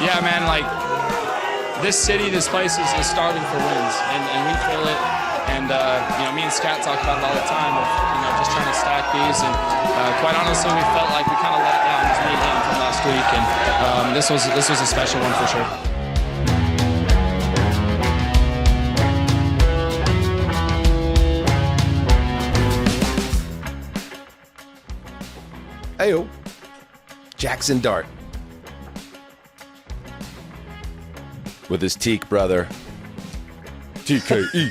Yeah, man, like, this city, this place is starving for wins, and we feel it. And, me and Scat talk about it all the time of, just trying to stack these. And quite honestly, we felt like we kind of let down this lead game from last week. And this was a special one for sure. Heyo, Jackson Dart with his Teak brother, TKE,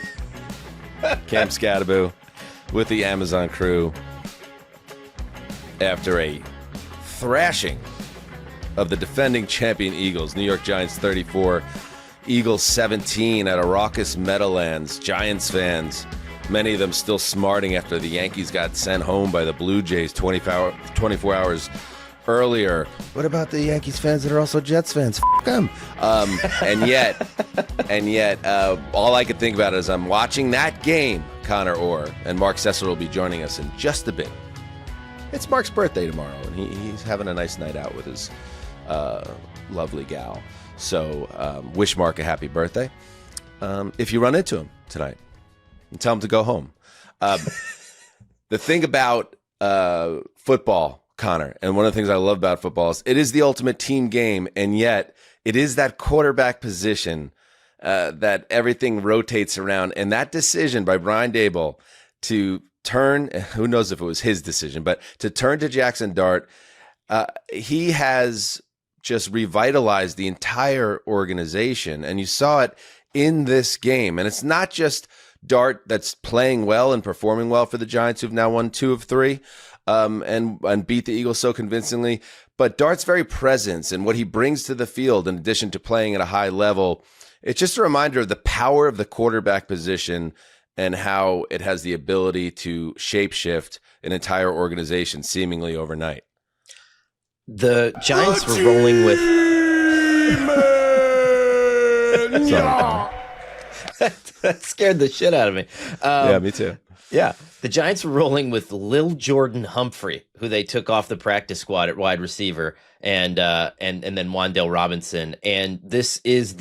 Cam Scattaboo, with the Amazon crew after a thrashing of the defending champion Eagles. New York Giants 34, Eagles 17 at a raucous Meadowlands. Giants fans, many of them still smarting after the Yankees got sent home by the Blue Jays 24 hours earlier. What about the Yankees fans that are also Jets fans? F them. And yet, all I could think about is I'm watching that game, Conor Orr, and Marc Sessler will be joining us in just a bit. It's Mark's birthday tomorrow, and he's having a nice night out with his lovely gal. So wish Mark a happy birthday. If you run into him tonight, and tell him to go home. The thing about football, Connor, and one of the things I love about football is it is the ultimate team game, and yet it is that quarterback position that everything rotates around. And that decision by Brian Daboll to turn, who knows if it was his decision, but to turn to Jackson Dart, he has just revitalized the entire organization. And you saw it in this game. And it's not just Dart that's playing well and performing well for the Giants, who've now won 2 of 3 and beat the Eagles so convincingly. But Dart's very presence and what he brings to the field, in addition to playing at a high level, it's just a reminder of the power of the quarterback position and how it has the ability to shapeshift an entire organization seemingly overnight. The Giants were rolling with... That scared the shit out of me. Yeah, me too. Yeah, the Giants were rolling with Lil Jordan Humphrey, who they took off the practice squad at wide receiver, and then Wan'Dale Robinson. And this is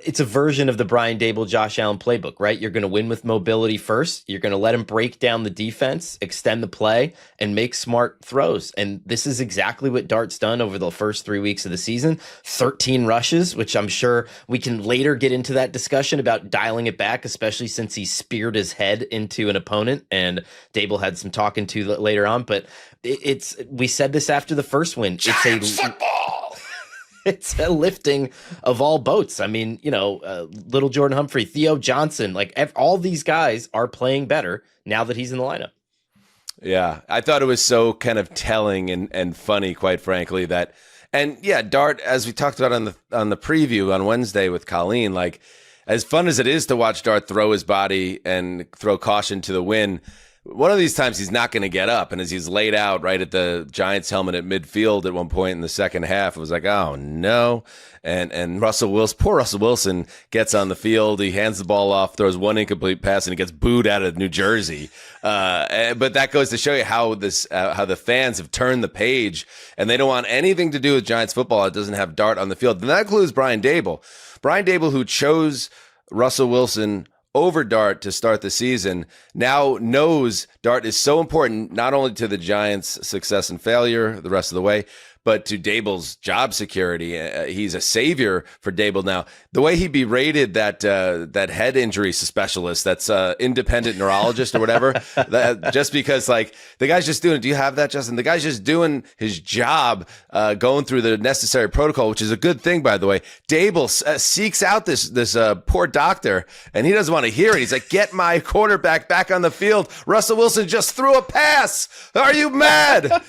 it's a version of the Brian Daboll, Josh Allen playbook, right? You're going to win with mobility first. You're going to let him break down the defense, extend the play, and make smart throws. And this is exactly what Dart's done over the first 3 weeks of the season. 13 rushes, which I'm sure we can later get into that discussion about dialing it back, especially since he speared his head into an opponent, and Daboll had some talking to later on. But we said this after the first win. It's a lifting of all boats. I mean, Little Jordan Humphrey, Theo Johnson, like all these guys are playing better now that he's in the lineup. Yeah, I thought it was so kind of telling and funny, quite frankly, Dart, as we talked about on the preview on Wednesday with Colleen, like as fun as it is to watch Dart throw his body and throw caution to the wind, one of these times he's not going to get up. And as he's laid out right at the Giants helmet at midfield at one point in the second half, it was like, oh no. And poor Russell Wilson gets on the field. He hands the ball off, throws one incomplete pass, and he gets booed out of New Jersey. But that goes to show you how the fans have turned the page, and they don't want anything to do with Giants football that doesn't have Dart on the field. And that includes Brian Daboll. Brian Daboll, who chose Russell Wilson over Dart to start the season, now knows Dart is so important, not only to the Giants' success and failure the rest of the way, but to Daboll's job security. He's a savior for Daboll now. The way he berated that head injury specialist, that's independent neurologist or whatever, just because like the guy's just doing. Do you have that, Justin? The guy's just doing his job, going through the necessary protocol, which is a good thing, by the way. Daboll seeks out this poor doctor, and he doesn't want to hear it. He's like, "Get my quarterback back on the field. Russell Wilson just threw a pass. Are you mad?"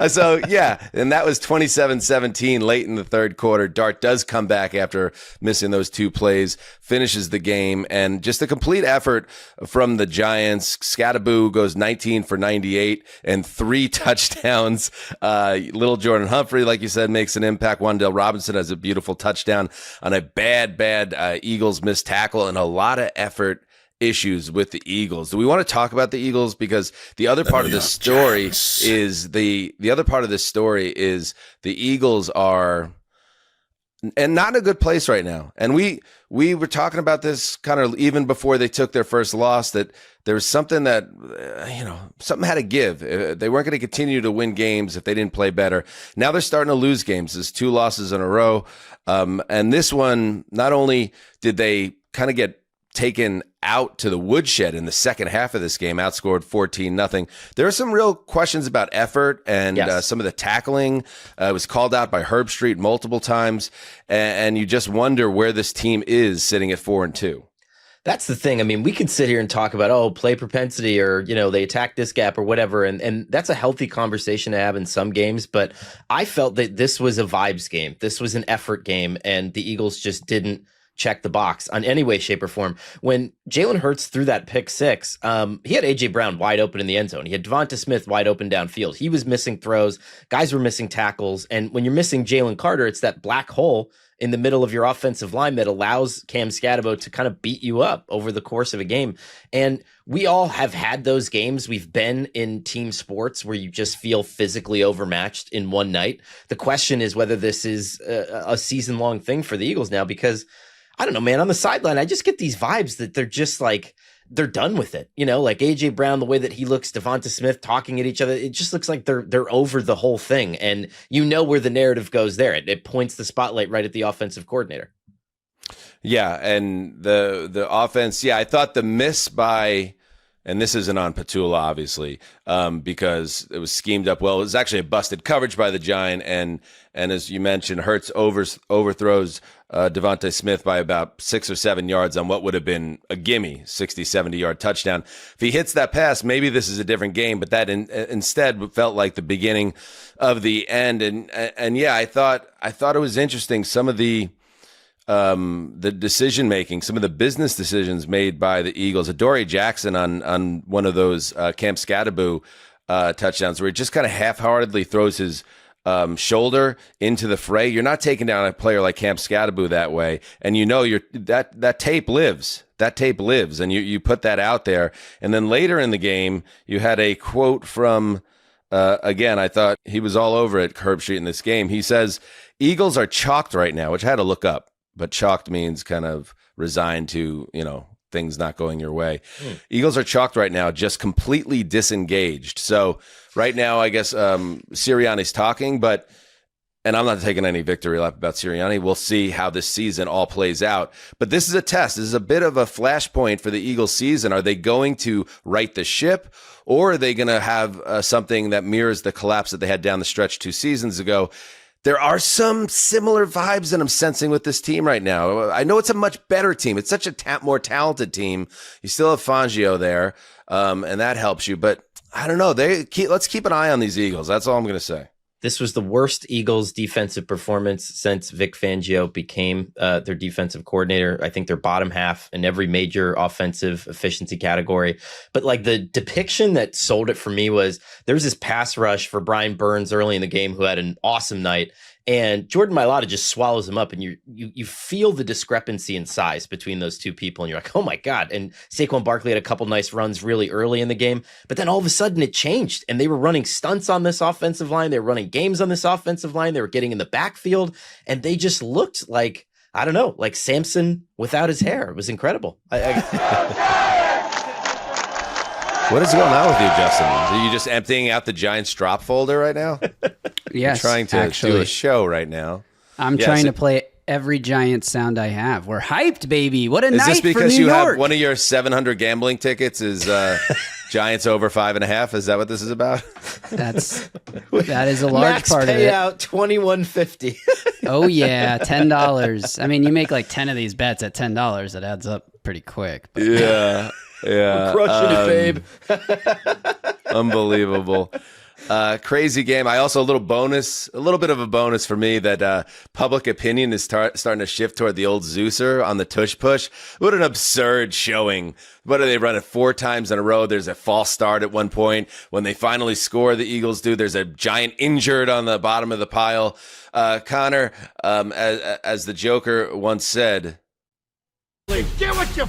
so yeah. And that was 27-17 late in the third quarter. Dart does come back after missing those 2 plays, finishes the game, and just a complete effort from the Giants. Scattaboo goes 19 for 98 and 3 touchdowns. Little Jordan Humphrey, like you said, makes an impact. Wan'Dale Robinson has a beautiful touchdown on a bad Eagles missed tackle, and a lot of effort issues with the Eagles. Do we want to talk about the Eagles? Because the other part of this story is the Eagles are and not in a good place right now. And we were talking about this kind of even before they took their first loss, that there was something that, something had to give. They weren't going to continue to win games if they didn't play better. Now they're starting to lose games. There's 2 losses in a row. And this one, not only did they kind of get taken out to the woodshed in the second half of this game, outscored 14-0. There are some real questions about effort and some of the tackling. It was called out by Herb Street multiple times, and you just wonder where this team is sitting at 4-2. That's the thing. I mean, we could sit here and talk about, play propensity, or, they attack this gap or whatever. And that's a healthy conversation to have in some games. But I felt that this was a vibes game. This was an effort game. And the Eagles just didn't check the box on any way, shape, or form. When Jalen Hurts threw that pick 6, he had A.J. Brown wide open in the end zone. He had Devonta Smith wide open downfield. He was missing throws. Guys were missing tackles. And when you're missing Jalen Carter, it's that black hole in the middle of your offensive line that allows Cam Scatterbo to kind of beat you up over the course of a game. And we all have had those games. We've been in team sports where you just feel physically overmatched in one night. The question is whether this is a season-long thing for the Eagles now, because I don't know, man, on the sideline, I just get these vibes that they're just like, they're done with it. Like A.J. Brown, the way that he looks, Devonta Smith talking at each other, it just looks like they're over the whole thing. And where the narrative goes there. It points the spotlight right at the offensive coordinator. Yeah, and the offense, I thought the miss by, and this isn't on Petula, obviously, because it was schemed up well. It was actually a busted coverage by the Giant, and as you mentioned, Hurts overthrows Devonta Smith by about 6 or 7 yards on what would have been a gimme 60, 70-yard touchdown. If he hits that pass, maybe this is a different game, but that instead felt like the beginning of the end. And I thought it was interesting, some of the decision making, some of the business decisions made by the Eagles. Adoree Jackson on one of those Cam Scatterbo touchdowns, where he just kind of half-heartedly throws his shoulder into the fray. You're not taking down a player like Cam Scatterbo that way, and that tape lives. That tape lives, and you put that out there. And then later in the game, you had a quote from. Again, I thought he was all over it, Herb Street, in this game. He says, "Eagles are chalked right now," which I had to look up. But chalked means kind of resigned to, things not going your way. Eagles are chalked right now, just completely disengaged. So right now, I guess Sirianni's talking, and I'm not taking any victory lap about Sirianni. We'll see how this season all plays out. But this is a test. This is a bit of a flashpoint for the Eagles season. Are they going to right the ship, or are they going to have something that mirrors the collapse that they had down the stretch 2 seasons ago? There are some similar vibes that I'm sensing with this team right now. I know it's a much better team. It's such a more talented team. You still have Fangio there, and that helps you. But I don't know. Let's keep an eye on these Eagles. That's all I'm going to say. This was the worst Eagles defensive performance since Vic Fangio became their defensive coordinator. I think they're bottom half in every major offensive efficiency category. But like the depiction that sold it for me was there was this pass rush for Brian Burns early in the game who had an awesome night. And Jordan Mailata just swallows him up, and you feel the discrepancy in size between those two people, and you're like, oh my God. And Saquon Barkley had a couple nice runs really early in the game, but then all of a sudden it changed, and they were running stunts on this offensive line. They were running games on this offensive line. They were getting in the backfield, and they just looked like, I don't know, like Samson without his hair. It was incredible. What is going on with you, Justin? Are you just emptying out the Giants drop folder right now? Yes, You're trying to do a show right now. I'm trying to play every Giants sound I have. We're hyped, baby. What a night for New York. Is this because you have one of your 700 gambling tickets is Giants over 5.5? Is that what this is about? That is a large Max part of it. payout $21.50. Oh yeah, $10. I mean, you make like 10 of these bets at $10. It adds up pretty quick. But. Yeah. We're crushing it, babe. Unbelievable. Crazy game. I also a little bit of a bonus for me that public opinion is starting to shift toward the old Zeuser on the tush push. What an absurd showing. What do they run it 4 times in a row? There's a false start at one point. When they finally score, the Eagles do. There's a Giant injured on the bottom of the pile. Connor, as the Joker once said, get what you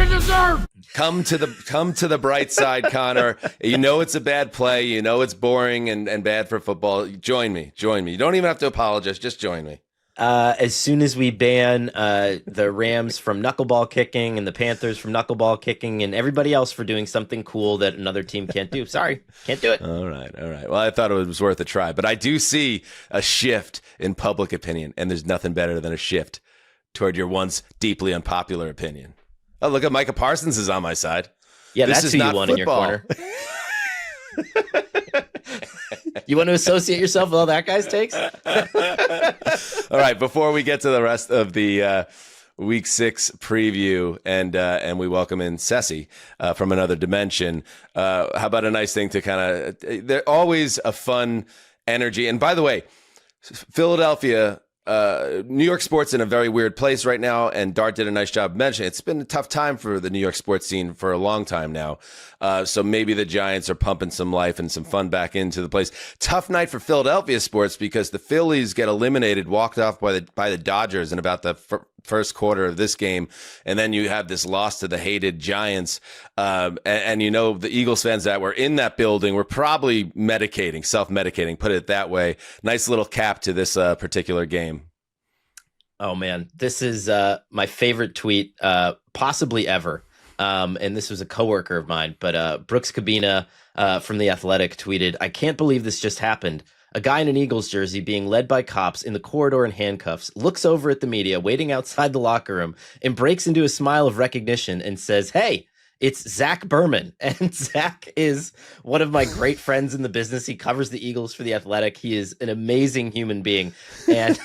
deserve. Come to the bright side, Connor. You know it's a bad play. You know it's boring and bad for football. Join me. You don't even have to apologize. Just join me. As soon as we ban the Rams from knuckleball kicking and the Panthers from knuckleball kicking and everybody else for doing something cool that another team can't do. Sorry, can't do it. All right. Well, I thought it was worth a try, but I do see a shift in public opinion, and there's nothing better than a shift toward your once deeply unpopular opinion. Oh, look at Micah Parsons is on my side. Yeah, This that's is who you not want in your football. corner. You want to associate yourself with all that guy's takes? All right, before we get to the rest of the Week 6 preview and we welcome in Sessy from another dimension, how about a nice thing to kind of – they're always a fun energy. And by the way, Philadelphia – New York sports in a very weird place right now, and Dart did a nice job mentioning it's been a tough time for the New York sports scene for a long time now. So maybe the Giants are pumping some life and some fun back into the place. Tough night for Philadelphia sports because the Phillies get eliminated, walked off by the Dodgers in about the first quarter of this game, and then you have this loss to the hated Giants. And you know the Eagles fans that were in that building were probably self-medicating, put it that way. Nice little cap to this particular game. Oh, man. This is my favorite tweet possibly ever. And this was a coworker of mine, but Brooks Cabina from The Athletic tweeted, "I can't believe this just happened. A guy in an Eagles jersey being led by cops in the corridor in handcuffs looks over at the media waiting outside the locker room and breaks into a smile of recognition and says, 'Hey, it's Zach Berman.'" And Zach is one of my great friends in the business. He covers the Eagles for The Athletic. He is an amazing human being and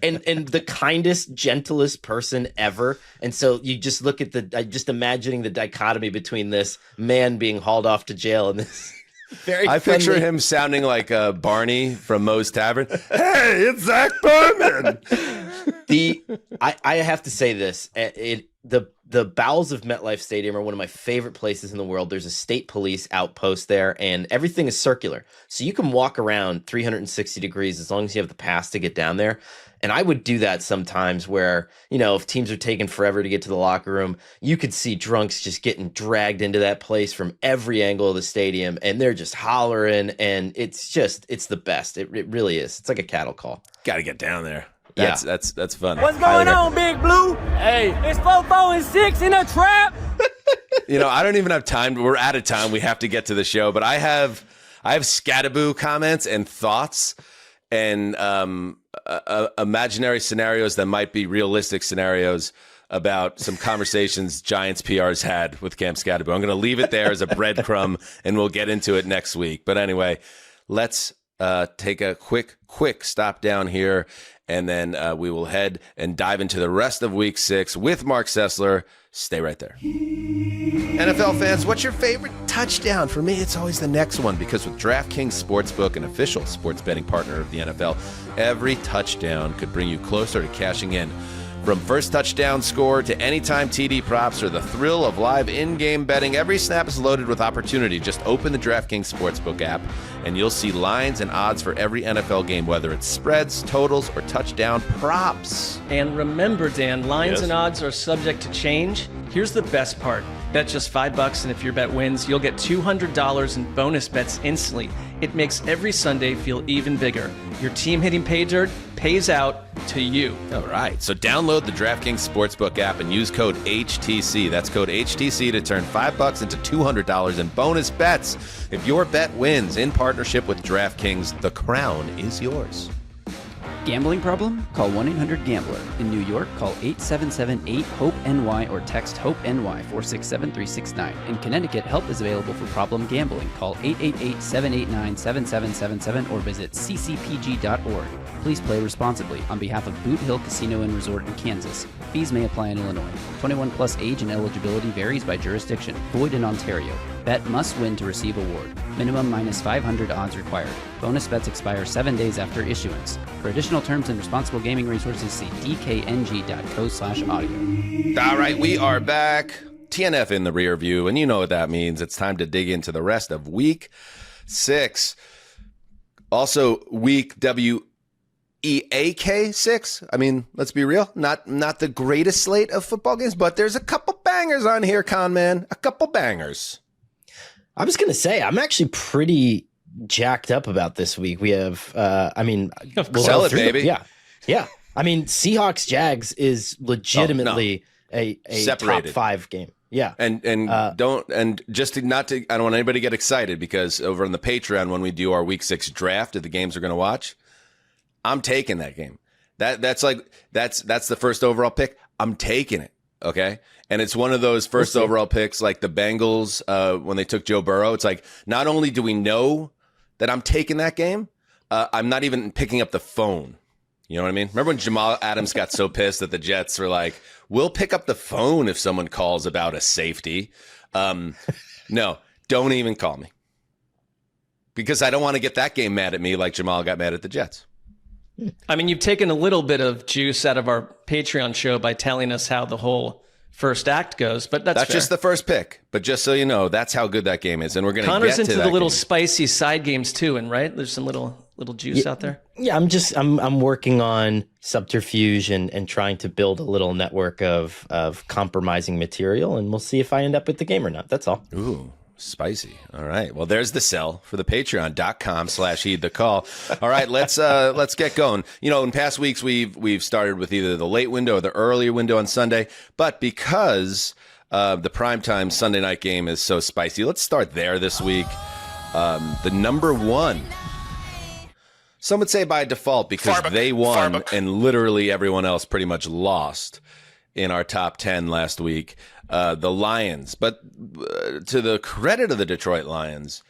and the kindest, gentlest person ever. And so you just look at just imagining the dichotomy between this man being hauled off to jail and this very I friendly... picture him sounding like Barney from Moe's Tavern. Hey, it's Zach Berman. I have to say this. The bowels of MetLife Stadium are one of my favorite places in the world. There's a state police outpost there, and everything is circular. So you can walk around 360 degrees as long as you have the pass to get down there. And I would do that sometimes where, if teams are taking forever to get to the locker room, you could see drunks just getting dragged into that place from every angle of the stadium, and they're just hollering, and it's the best. It really is. It's like a cattle call. Got to get down there. Yeah. That's fun. What's going on, Big Blue? Hey, it's 4, 4, and 6 in a trap. I don't even have time. We're out of time. We have to get to the show, but I have scattaboo comments and thoughts and imaginary scenarios that might be realistic scenarios about some conversations Giants PRs had with Cam Scattaboo. I'm going to leave it there as a breadcrumb, and we'll get into it next week. But anyway, let's take a quick stop down here, and then we will head and dive into the rest of Week 6 with Marc Sessler. Stay right there. NFL fans, what's your favorite touchdown? For me, it's always the next one, because with DraftKings Sportsbook, an official sports betting partner of the NFL, every touchdown could bring you closer to cashing in. From first touchdown score to anytime TD props or the thrill of live in-game betting, every snap is loaded with opportunity. Just open the DraftKings Sportsbook app, and you'll see lines and odds for every NFL game, whether it's spreads, totals, or touchdown props. And remember, Dan, lines and odds are subject to change. Here's the best part. Bet just $5, and if your bet wins, you'll get $200 in bonus bets instantly. It makes every Sunday feel even bigger. Your team hitting pay dirt pays out to you. All right, so download the DraftKings Sportsbook app and use code HTC. That's code HTC to turn $5 into $200 in bonus bets. If your bet wins in partnership with DraftKings, the crown is yours. Gambling problem? Call 1-800-GAMBLER. In New York, call 877-8-HOPE-NY or text HOPE-NY 467-369. In Connecticut, help is available for problem gambling. Call 888-789-7777 or visit ccpg.org. Please play responsibly. On behalf of Boot Hill Casino and Resort in Kansas, fees may apply in Illinois. 21 plus age and eligibility varies by jurisdiction. Void in Ontario. Bet must win to receive award. Minimum minus 500 odds required. Bonus bets expire 7 days after issuance. For additional terms and responsible gaming resources, see dkng.co/audio. All right, we are back. TNF in the rear view, and you know what that means. It's time to dig into the rest of Week 6. Also, Week WEAK 6. I mean, let's be real. Not the greatest slate of football games, but there's a couple bangers on here, Con Man. A couple bangers. I was going to say, I'm actually pretty jacked up about this week. We have, we'll Sell go it, through baby. them. Yeah. I mean, Seahawks Jags is legitimately a Separated. top 5 game. Yeah. And I don't want anybody to get excited, because over on the Patreon, when we do our week 6 draft of the games we're going to watch, I'm taking that game. That's the first overall pick. I'm taking it. Okay. And it's one of those first overall picks, like the Bengals, when they took Joe Burrow. It's like, not only do we know that I'm taking that game, I'm not even picking up the phone. You know what I mean? Remember when Jamal Adams got so pissed that the Jets were like, we'll pick up the phone if someone calls about a safety. No, don't even call me. Because I don't want to get that game mad at me like Jamal got mad at the Jets. I mean, you've taken a little bit of juice out of our Patreon show by telling us how the whole first act goes, but that's fair. Just the first pick. But just so you know, that's how good that game is, and we're going to get to that. Connor's into the little spicy side games too, and right, there's some little juice out there. Yeah, I'm working on subterfuge and trying to build a little network of compromising material, and we'll see if I end up with the game or not. That's all. Ooh. Spicy. All right. Well, there's the sell for the patreon.com/heedthecall. All right, let's get going. You know, in past weeks we've started with either the late window or the earlier window on Sunday, but because the primetime Sunday night game is so spicy, let's start there this week. The number one. Some would say by default, because they won and literally everyone else pretty much lost in our top 10 last week. The Lions. But to the credit of the Detroit Lions,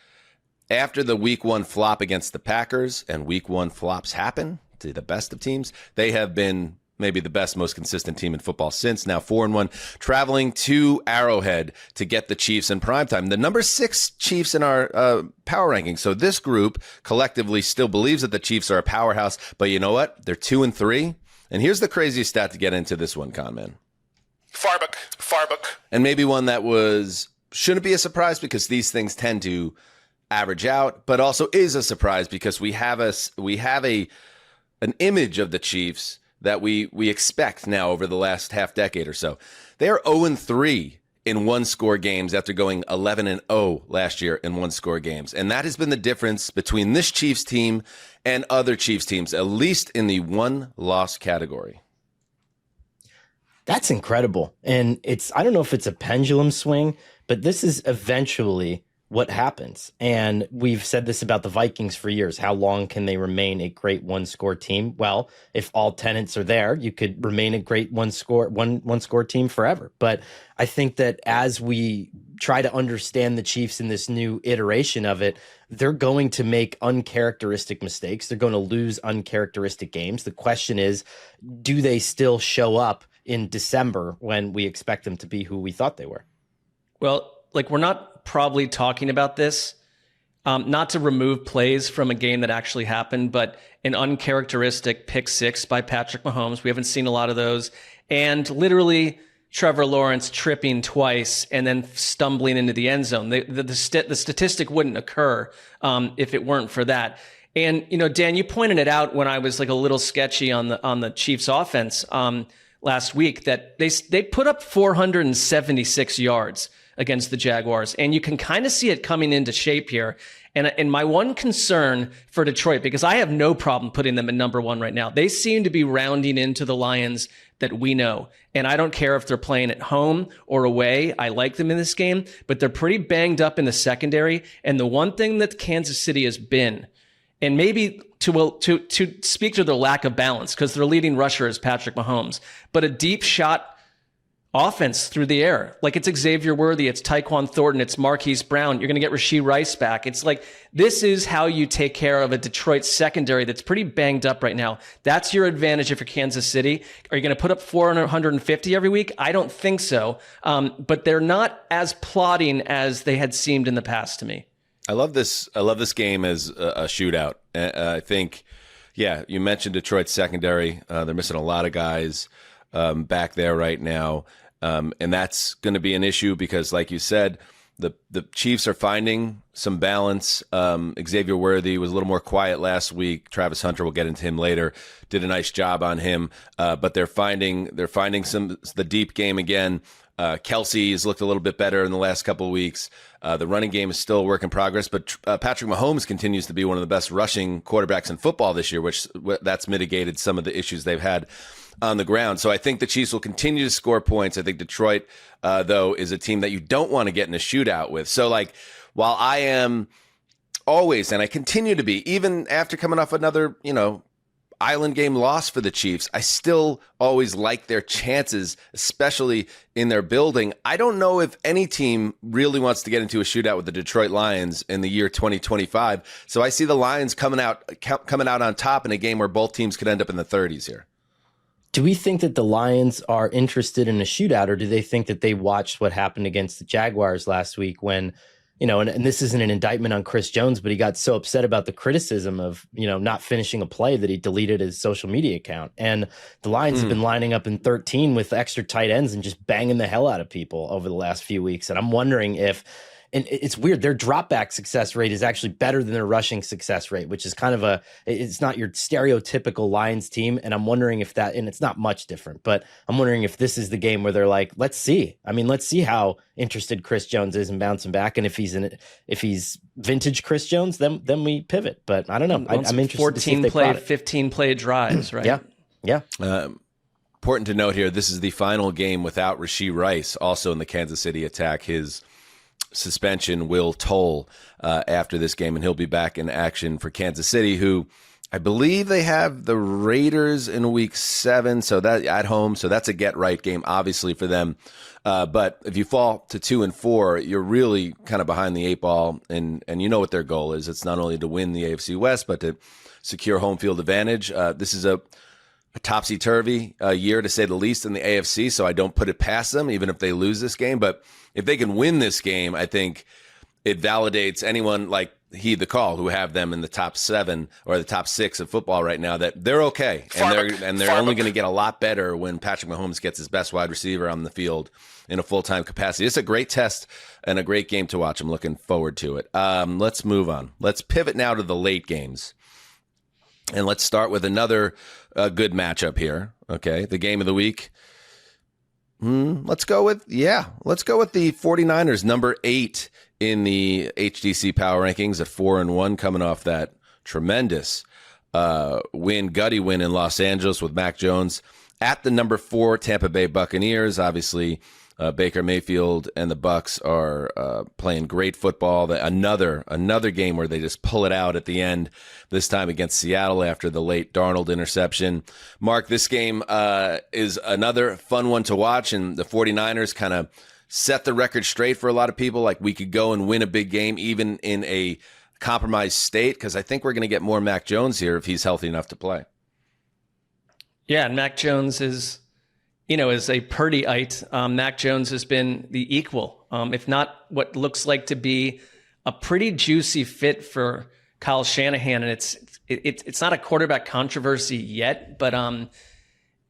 after the week 1 flop against the Packers, and week 1 flops happen to the best of teams, they have been maybe the best, most consistent team in football since. Now 4-1, traveling to Arrowhead to get the Chiefs in primetime. The number 6 Chiefs in our power ranking. So this group collectively still believes that the Chiefs are a powerhouse. But you know what? They're 2-3. And here's the craziest stat to get into this one, Conman. Farbuck. And maybe one that shouldn't be a surprise, because these things tend to average out, but also is a surprise because we have an image of the Chiefs that we expect now over the last half decade or so. They are 0-3 in one-score games after going 11-0 last year in one-score games. And that has been the difference between this Chiefs team and other Chiefs teams, at least in the one-loss category. That's incredible. And I don't know if it's a pendulum swing, but this is eventually what happens. And we've said this about the Vikings for years. How long can they remain a great one-score team? Well, if all tenants are there, you could remain a great one-score team forever. But I think that as we try to understand the Chiefs in this new iteration of it, they're going to make uncharacteristic mistakes. They're going to lose uncharacteristic games. The question is, do they still show up in December when we expect them to be who we thought they were? Well, we're not probably talking about this, not to remove plays from a game that actually happened, but an uncharacteristic pick 6 by Patrick Mahomes. We haven't seen a lot of those. And literally Trevor Lawrence tripping twice and then stumbling into the end zone. The statistic wouldn't occur if it weren't for that. And, Dan, you pointed it out when I was a little sketchy on the Chiefs offense last week, that they put up 476 yards against the Jaguars. And you can kind of see it coming into shape here. And my one concern for Detroit, because I have no problem putting them at number 1 right now, they seem to be rounding into the Lions that we know. And I don't care if they're playing at home or away. I like them in this game, but they're pretty banged up in the secondary. And the one thing that Kansas City has been, and maybe to speak to their lack of balance, because their leading rusher is Patrick Mahomes, but a deep shot offense through the air. It's Xavier Worthy, it's Tyquan Thornton, it's Marquise Brown. You're going to get Rashee Rice back. It's this is how you take care of a Detroit secondary that's pretty banged up right now. That's your advantage if you're Kansas City. Are you going to put up 450 every week? I don't think so. But they're not as plodding as they had seemed in the past to me. I love this game as a shootout. I think, you mentioned Detroit's secondary. They're missing a lot of guys back there right now. And that's going to be an issue because, like you said, the Chiefs are finding some balance. Xavier Worthy was a little more quiet last week. Travis Hunter, we'll get into him later, did a nice job on him. But they're finding the deep game again. Kelsey has looked a little bit better in the last couple of weeks. The running game is still a work in progress, but Patrick Mahomes continues to be one of the best rushing quarterbacks in football this year, which that's mitigated some of the issues they've had on the ground. So I think the Chiefs will continue to score points. I think Detroit, though, is a team that you don't want to get in a shootout with. So, like, while I am always, and I continue to be, even after coming off another, island game loss for the Chiefs, I still always like their chances, especially in their building. I don't know if any team really wants to get into a shootout with the Detroit Lions in the year 2025. So I see the Lions coming out on top in a game where both teams could end up in the 30s here. Do we think that the Lions are interested in a shootout, or do they think that they watched what happened against the Jaguars last week when, and this isn't an indictment on Chris Jones, but he got so upset about the criticism of, not finishing a play that he deleted his social media account. And the Lions have been lining up in 13 with extra tight ends and just banging the hell out of people over the last few weeks. And I'm wondering if, and it's weird, their drop back success rate is actually better than their rushing success rate, which is kind of it's not your stereotypical Lions team. And I'm wondering if that, and it's not much different, but I'm wondering if this is the game where they're like, let's see how interested Chris Jones is in bouncing back. And if he's vintage Chris Jones, then we pivot. But I don't know. I'm interested 14 to see if they play, brought it. 15 play drives, right? Yeah. Important to note here, this is the final game without Rashee Rice, also in the Kansas City attack. His suspension will toll after this game, and he'll be back in action for Kansas City, who I believe they have the Raiders in week 7, so that at home, so that's a get-right game, obviously, for them. But if you fall to 2-4, you're really kind of behind the 8 ball, and you know what their goal is. It's not only to win the AFC West, but to secure home field advantage. This is a topsy-turvy year, to say the least, in the AFC, so I don't put it past them, even if they lose this game. But if they can win this game, I think it validates anyone like Heed the Call who have them in the top 7 or the top 6 of football right now, that they're okay. And they're only going to get a lot better when Patrick Mahomes gets his best wide receiver on the field in a full-time capacity. It's a great test and a great game to watch. I'm looking forward to it. Let's move on. Let's pivot now to the late games. And let's start with another good matchup here. Okay, the game of the week. Let's go with the 49ers, number 8 in the HDC Power Rankings at 4-1, coming off that tremendous gutty win in Los Angeles with Mac Jones at the number 4 Tampa Bay Buccaneers. Obviously, Baker Mayfield and the Bucs are playing great football. Another game where they just pull it out at the end, this time against Seattle after the late Darnold interception. Mark, this game is another fun one to watch, and the 49ers kind of set the record straight for a lot of people. Like, we could go and win a big game even in a compromised state, because I think we're going to get more Mac Jones here if he's healthy enough to play. Yeah, and Mac Jones is a Purdy-ite. Mac Jones has been the equal, if not what looks like to be a pretty juicy fit for Kyle Shanahan. And it's not a quarterback controversy yet, but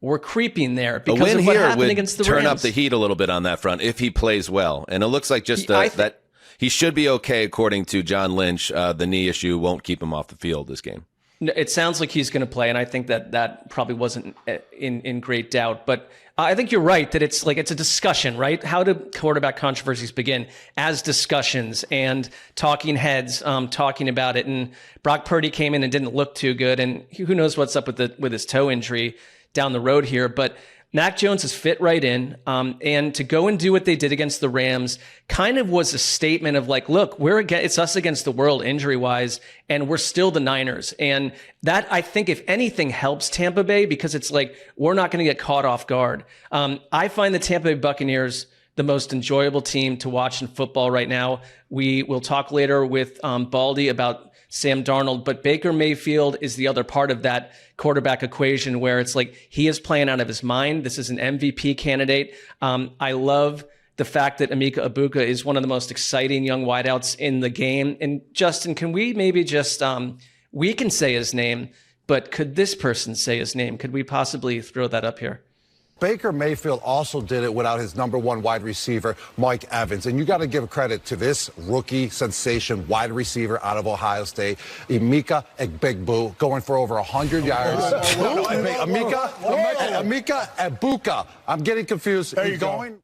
we're creeping there because of what happened against the Rams. Turn up the heat a little bit on that front if he plays well. And it looks like that he should be okay, according to John Lynch. The knee issue won't keep him off the field this game. It sounds like he's going to play, and I think that probably wasn't in great doubt. But I think you're right that it's a discussion, right? How do quarterback controversies begin? As discussions and talking heads talking about it. And Brock Purdy came in and didn't look too good, and who knows what's up with his toe injury down the road here. But Mac Jones has fit right in, and to go and do what they did against the Rams kind of was a statement of like, look, it's us against the world injury-wise, and we're still the Niners. And that, I think, if anything, helps Tampa Bay, because it's like, we're not going to get caught off guard. I find the Tampa Bay Buccaneers the most enjoyable team to watch in football right now. We will talk later with Baldy about Sam Darnold, but Baker Mayfield is the other part of that quarterback equation where it's like he is playing out of his mind. This is an MVP candidate. I love the fact that Emeka Egbuka is one of the most exciting young wideouts in the game. And Justin, can we maybe just, we can say his name, but could this person say his name? Could we possibly throw that up here? Baker Mayfield also did it without his number 1 wide receiver, Mike Evans. And you got to give credit to this rookie sensation wide receiver out of Ohio State, Emeka Egbuka, going for over 100 yards. Emeka Egbuka. I'm getting confused. There you go.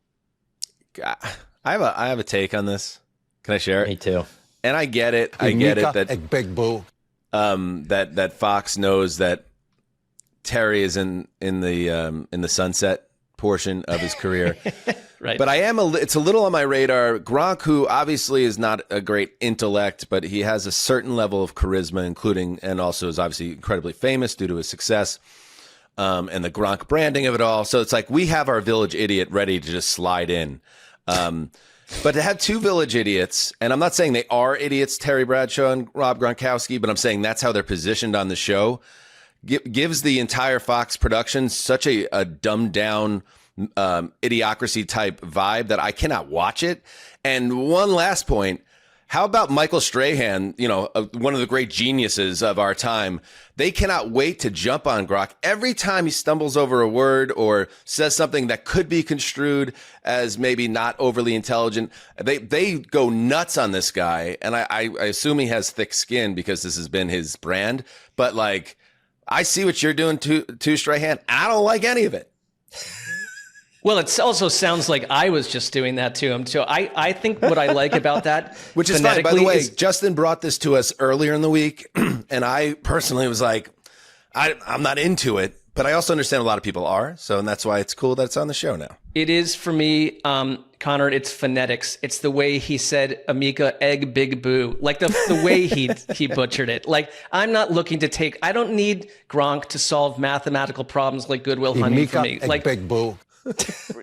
I have a take on this. Can I share it? Me too. And I get it. I get it that big boo. That Fox knows that Terry is in the sunset portion of his career. Right. But it's a little on my radar. Gronk, who obviously is not a great intellect, but he has a certain level of charisma, including, and also is obviously incredibly famous due to his success, and the Gronk branding of it all. So it's like we have our village idiot ready to just slide in. But to have two village idiots, and I'm not saying they are idiots, Terry Bradshaw and Rob Gronkowski, but I'm saying that's how they're positioned on the show, gives the entire Fox production such a dumbed down idiocracy type vibe that I cannot watch it. And one last point, how about Michael Strahan, one of the great geniuses of our time? They cannot wait to jump on Gronk every time he stumbles over a word or says something that could be construed as maybe not overly intelligent. They go nuts on this guy. And I assume he has thick skin because this has been his brand. But like, I see what you're doing to Strahan. I don't like any of it. Well, it also sounds like I was just doing that to him. So I think what I like about that, which is fine. By the way, Justin brought this to us earlier in the week, and I personally was like, I'm not into it, but I also understand a lot of people are. And that's why it's cool that it's on the show now. It is for me, Connor. It's phonetics. It's the way he said "Amika egg big boo," like the way he butchered it. Like I'm not looking to I don't need Gronk to solve mathematical problems like Goodwill Hunting for me. Like big boo.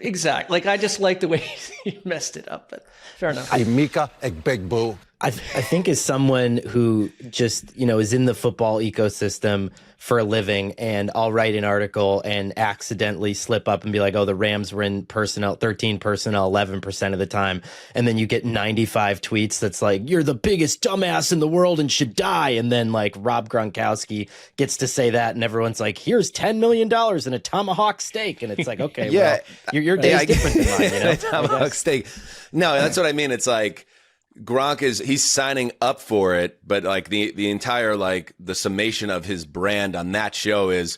Exactly. Like I just like the way he messed it up, but fair enough. Mika and big boo. I think as someone who just, is in the football ecosystem for a living, and I'll write an article and accidentally slip up and be like, oh, the Rams were in personnel, 13 personnel, 11% of the time. And then you get 95 tweets that's like, you're the biggest dumbass in the world and should die. And then like Rob Gronkowski gets to say that and everyone's like, here's $10 million and a tomahawk steak. And it's like, okay, yeah, well, your day's different than mine, tomahawk steak. No, that's what I mean. It's like, Gronk he's signing up for it, but like the entire like the summation of his brand on that show is,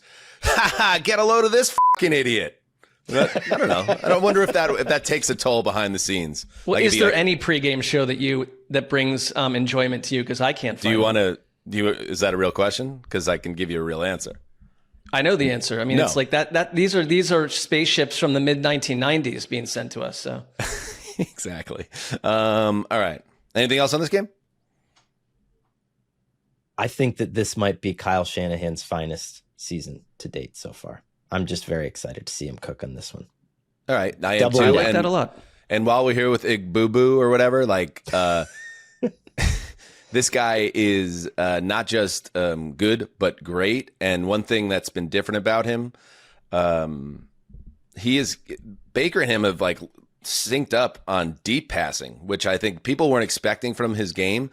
get a load of this fucking idiot. I don't know. I don't wonder if that takes a toll behind the scenes. Well, like, is there any pregame show that brings enjoyment to you? Because I can't. Is that a real question? Because I can give you a real answer. I know the answer. I mean, It's like that. These are spaceships from the mid 1990s being sent to us. So exactly. All right. Anything else on this game? I think that this might be Kyle Shanahan's finest season to date so far. I'm just very excited to see him cook on this one. All right. I like that a lot. And while we're here with Ig Boo Boo or whatever, like this guy is not just good, but great. And one thing that's been different about him, Baker and him have like synced up on deep passing, which I think people weren't expecting from his game.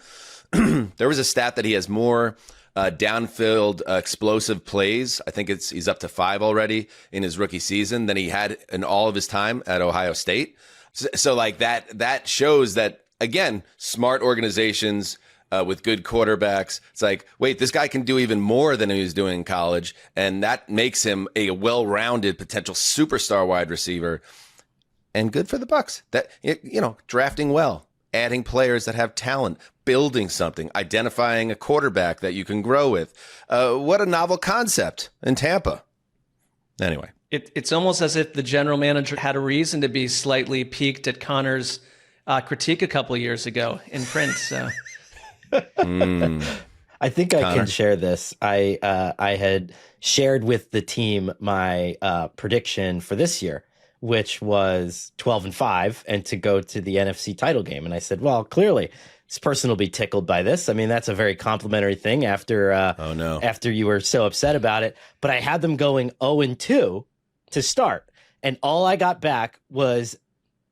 There was a stat that he has more downfield explosive plays. I think he's up to 5 already in his rookie season than he had in all of his time at Ohio State. So like that shows that, again, smart organizations with good quarterbacks. It's like, wait, this guy can do even more than he was doing in college. And that makes him a well-rounded potential superstar wide receiver. And good for the Bucs that, drafting well, adding players that have talent, building something, identifying a quarterback that you can grow with. What a novel concept in Tampa. Anyway. It's almost as if the general manager had a reason to be slightly piqued at Connor's critique a couple of years ago in print. So. I think Connor? I can share this. I had shared with the team my prediction for this year, which was 12-5 and to go to the NFC title game. And I said, well, clearly this person will be tickled by this. I mean, that's a very complimentary thing after after you were so upset about it. But I had them going 0-2 to start. And all I got back was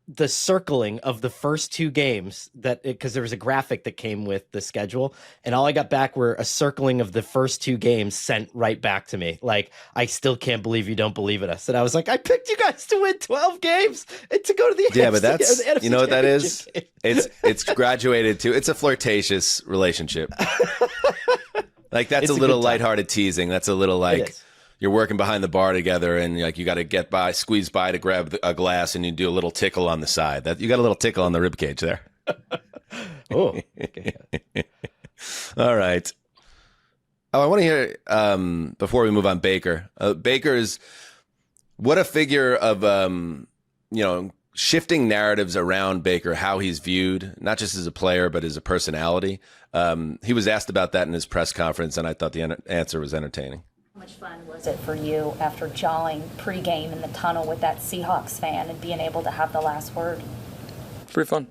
the circling of the first 2 games because there was a graphic that came with the schedule, and all I got back were a circling of the first 2 games sent right back to me. Like, I still can't believe you don't believe in us. And I was like, I picked you guys to win 12 games and to go to the NFC, but that's, the NFC you know what that is? game. It's graduated to, it's a flirtatious relationship. Like, that's a little lighthearted teasing. That's a little like, you're working behind the bar together, and like you got to squeeze by to grab a glass, and you do a little tickle on the side. That you got a little tickle on the rib cage there. Oh, all right. Oh, I want to hear before we move on. Baker. Baker's what a figure of shifting narratives around Baker, how he's viewed, not just as a player but as a personality. He was asked about that in his press conference, and I thought the answer was entertaining. How much fun was it for you after jawing pregame in the tunnel with that Seahawks fan and being able to have the last word? Pretty fun.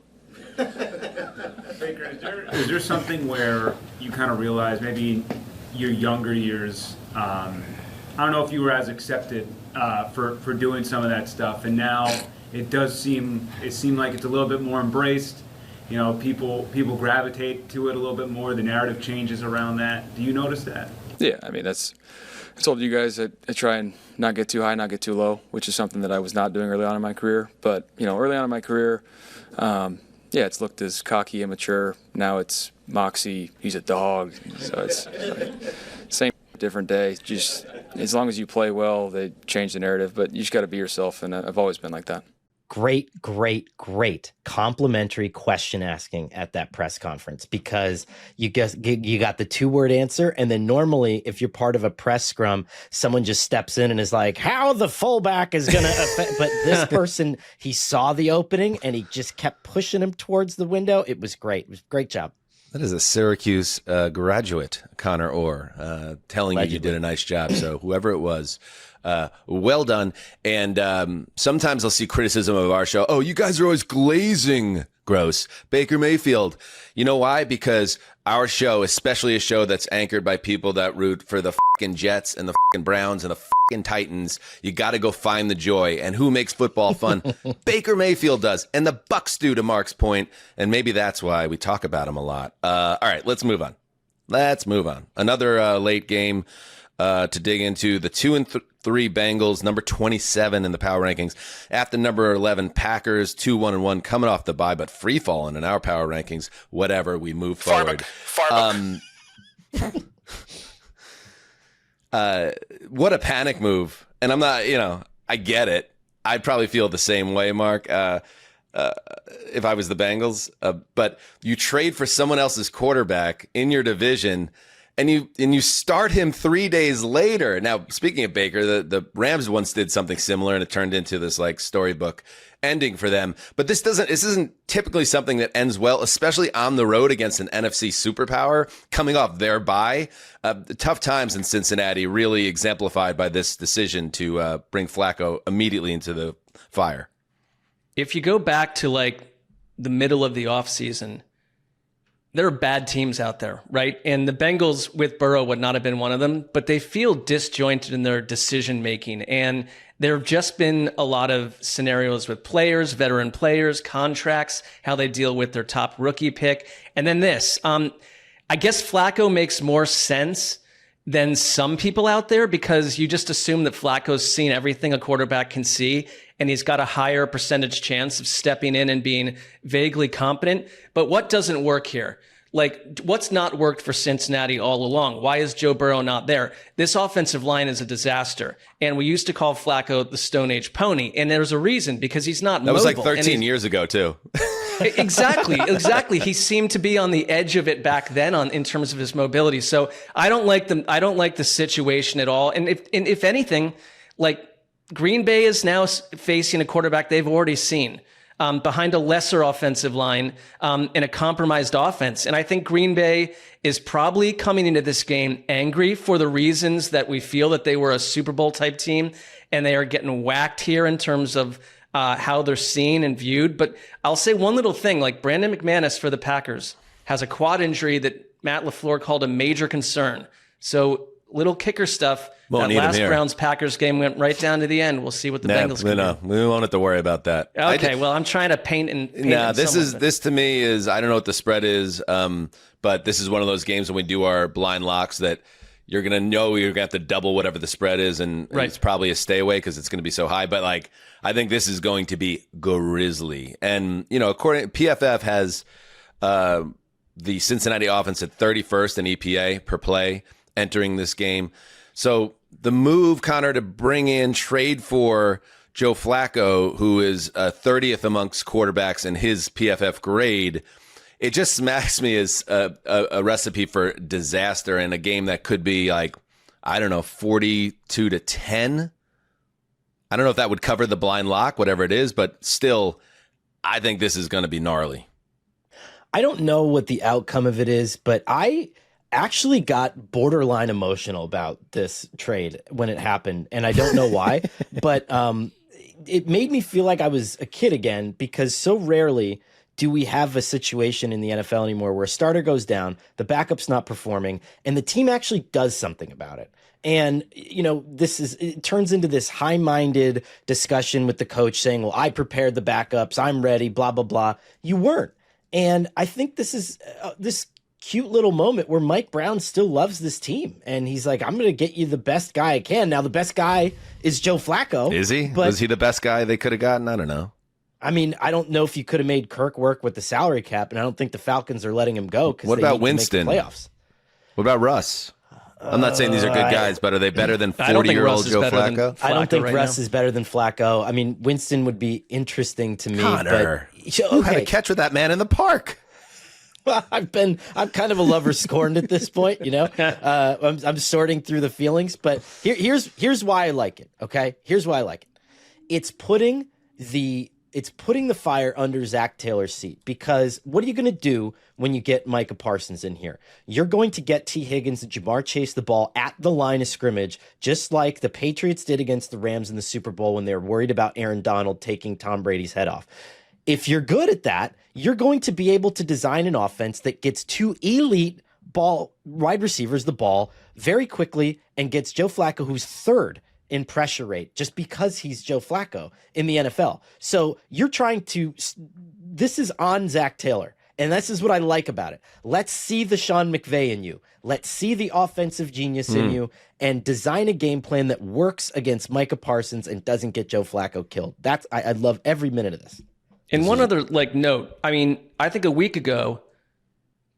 Baker, is there something where you kind of realize maybe your younger years, I don't know if you were as accepted for doing some of that stuff, and now it seemed like it's a little bit more embraced. You know, people gravitate to it a little bit more. The narrative changes around that. Do you notice that? Yeah, I mean, I told you guys that I try and not get too high, not get too low, which is something that I was not doing early on in my career. But, early on in my career, it's looked as cocky, immature. Now it's Moxie, he's a dog. So it's same, different day. Just as long as you play well, they change the narrative. But you just got to be yourself, and I've always been like that. Great complimentary question asking at that press conference, because you got the 2-word answer, and then normally if you're part of a press scrum, someone just steps in and is like, how the fullback is going to affect, but this person, he saw the opening and he just kept pushing him towards the window. It was great. It was a great job. That is a Syracuse graduate, Conor Orr, telling you did a nice job. So whoever it was, well done. And sometimes I'll see criticism of our show. Oh, you guys are always glazing. Gross. Baker Mayfield. You know why? Because our show, especially a show that's anchored by people that root for the fucking Jets and the fucking Browns and the fucking Titans, you got to go find the joy. And who makes football fun? Baker Mayfield does. And the Bucs do, to Mark's point. And maybe that's why we talk about him a lot. All right, let's move on. Another late game to dig into. The 2-3 Bengals, number 27 in the power rankings, at the number 11 Packers, 2-1-1, coming off the bye, but free falling in our power rankings. Whatever, we move forward. What a panic move. And I'm not, I get it. I'd probably feel the same way, Mark, if I was the Bengals. But you trade for someone else's quarterback in your division, and you start him 3 days later. Now, speaking of Baker, the Rams once did something similar, and it turned into this like storybook ending for them. But this isn't typically something that ends well, especially on the road against an NFC superpower coming off their bye. The tough times in Cincinnati really exemplified by this decision to bring Flacco immediately into the fire. If you go back to like the middle of the offseason, there are bad teams out there, right? And the Bengals with Burrow would not have been one of them, but they feel disjointed in their decision making. And there have just been a lot of scenarios with players, veteran players, contracts, how they deal with their top rookie pick. And then this, I guess Flacco makes more sense than some people out there, because you just assume that Flacco's seen everything a quarterback can see, and he's got a higher percentage chance of stepping in and being vaguely competent. But what doesn't work here? Like, what's not worked for Cincinnati all along? Why is Joe Burrow not there? This offensive line is a disaster. And we used to call Flacco the Stone Age pony. And there's a reason, because he's not mobile. That was like 13 years ago, too. Exactly. He seemed to be on the edge of it back then in terms of his mobility. So I don't like the situation at all. And if anything, like, Green Bay is now facing a quarterback they've already seen, behind a lesser offensive line, in a compromised offense. And I think Green Bay is probably coming into this game angry for the reasons that we feel that they were a Super Bowl type team, and they are getting whacked here in terms of how they're seen and viewed. But I'll say one little thing, like Brandon McManus for the Packers has a quad injury that Matt LaFleur called a major concern. So little kicker stuff. That last Browns-Packers game went right down to the end. We'll see what the Bengals can do. We won't have to worry about that. Okay, well, I'm trying to paint. This to me is, I don't know what the spread is, but this is one of those games when we do our blind locks that you're going to know you're going to have to double whatever the spread is, and it's probably a stay away because it's going to be so high. But like, I think this is going to be grisly. And, according PFF has the Cincinnati offense at 31st in EPA per play entering this game. So the move, Connor, to trade for Joe Flacco, who is 30th amongst quarterbacks in his PFF grade, it just smacks me as a recipe for disaster in a game that could be like, I don't know, 42-10. I don't know if that would cover the blind lock, whatever it is, but still, I think this is going to be gnarly. I don't know what the outcome of it is, but I actually got borderline emotional about this trade when it happened, and I don't know why, but it made me feel like I was a kid again, because so rarely do we have a situation in the NFL anymore where a starter goes down, the backup's not performing, and the team actually does something about it. And, it turns into this high-minded discussion with the coach saying, well, I prepared the backups, I'm ready, blah, blah, blah. You weren't. And I think this is this cute little moment where Mike Brown still loves this team. And he's like, I'm going to get you the best guy I can. Now, the best guy is Joe Flacco. Is he? Was he the best guy they could have gotten? I don't know. I mean, I don't know if you could have made Kirk work with the salary cap, and I don't think the Falcons are letting him go because what they about need Winston? To make the playoffs. What about Russ? I'm not saying these are good guys, but are they better than 40-year-old Joe Flacco? I don't think Russ is better than Flacco. I mean, Winston would be interesting to me. Connor, you had a catch with that man in the park. Well, I'm kind of a lover scorned at this point, I'm sorting through the feelings, but here's why I like it. Okay, here's why I like it. It's putting the fire under Zach Taylor's seat, because what are you going to do when you get Micah Parsons in here? You're going to get T. Higgins and Jamar Chase the ball at the line of scrimmage, just like the Patriots did against the Rams in the Super Bowl when they were worried about Aaron Donald taking Tom Brady's head off. If you're good at that, you're going to be able to design an offense that gets two elite wide receivers the ball very quickly and gets Joe Flacco, who's third in pressure rate, just because he's Joe Flacco in the NFL. So this is on Zach Taylor. And this is what I like about it. Let's see the Sean McVay in you. Let's see the offensive genius in you, and design a game plan that works against Micah Parsons and doesn't get Joe Flacco killed. I love every minute of this. And one other note, I mean, I think a week ago,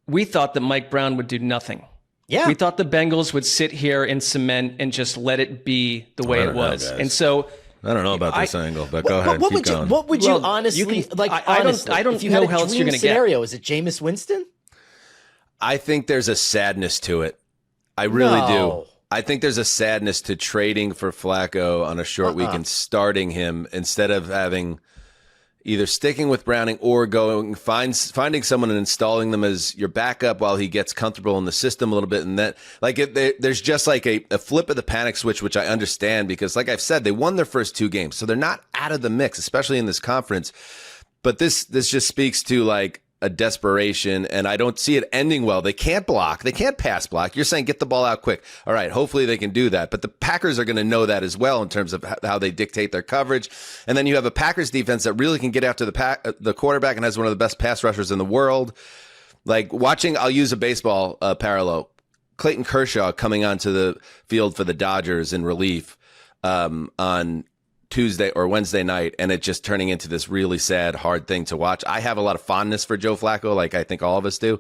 we thought that Mike Brown would do nothing. Yeah. We thought the Bengals would sit here and cement and just let it be the way it was. And so I don't know about this angle, but go ahead. Keep going. What would you honestly like? I don't know how else you're going to get. Scenario, is it Jameis Winston? I think there's a sadness to it. I really do. I think there's a sadness to trading for Flacco on a short week and starting him instead of having either sticking with Browning or finding someone and installing them as your backup while he gets comfortable in the system a little bit. And that, there's just like a flip of the panic switch, which I understand because, like I've said, they won their first two games, so they're not out of the mix, especially in this conference. But this just speaks to like a desperation, and I don't see it ending well. They can't block. They can't pass block. You're saying get the ball out quick. All right, hopefully they can do that. But the Packers are going to know that as well in terms of how they dictate their coverage. And then you have a Packers defense that really can get after the quarterback and has one of the best pass rushers in the world. Like I'll use a baseball parallel. Clayton Kershaw coming onto the field for the Dodgers in relief on Tuesday or Wednesday night, and it just turning into this really sad, hard thing to watch. I have a lot of fondness for Joe Flacco, like I think all of us do.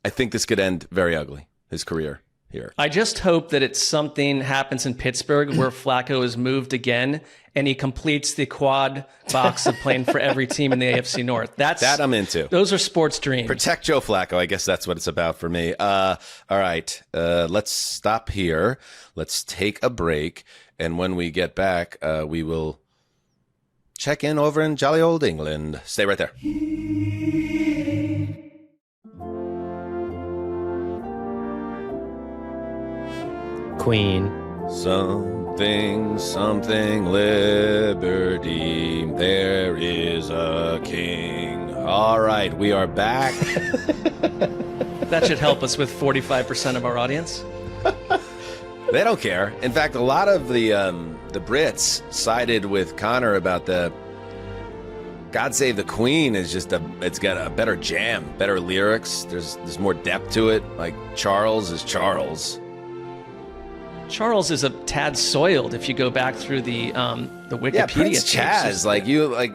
I think this could end very ugly, his career here. I just hope that something happens in Pittsburgh where Flacco is moved again and he completes the quad box of playing for every team in the AFC North. That I'm into. Those are sports dreams. Protect Joe Flacco. I guess that's what it's about for me. All right. Let's stop here. Let's take a break. And when we get back, we will check in over in jolly old England. Stay right there. Queen. Something, liberty. There is a king. All right, we are back. That should help us with 45% of our audience. They don't care. In fact, a lot of the Brits sided with Connor about the God Save the Queen is it's got a better jam, better lyrics. There's more depth to it. Like Charles is Charles. Charles is a tad soiled if you go back through the Wikipedia. Yeah, Prince Chaz.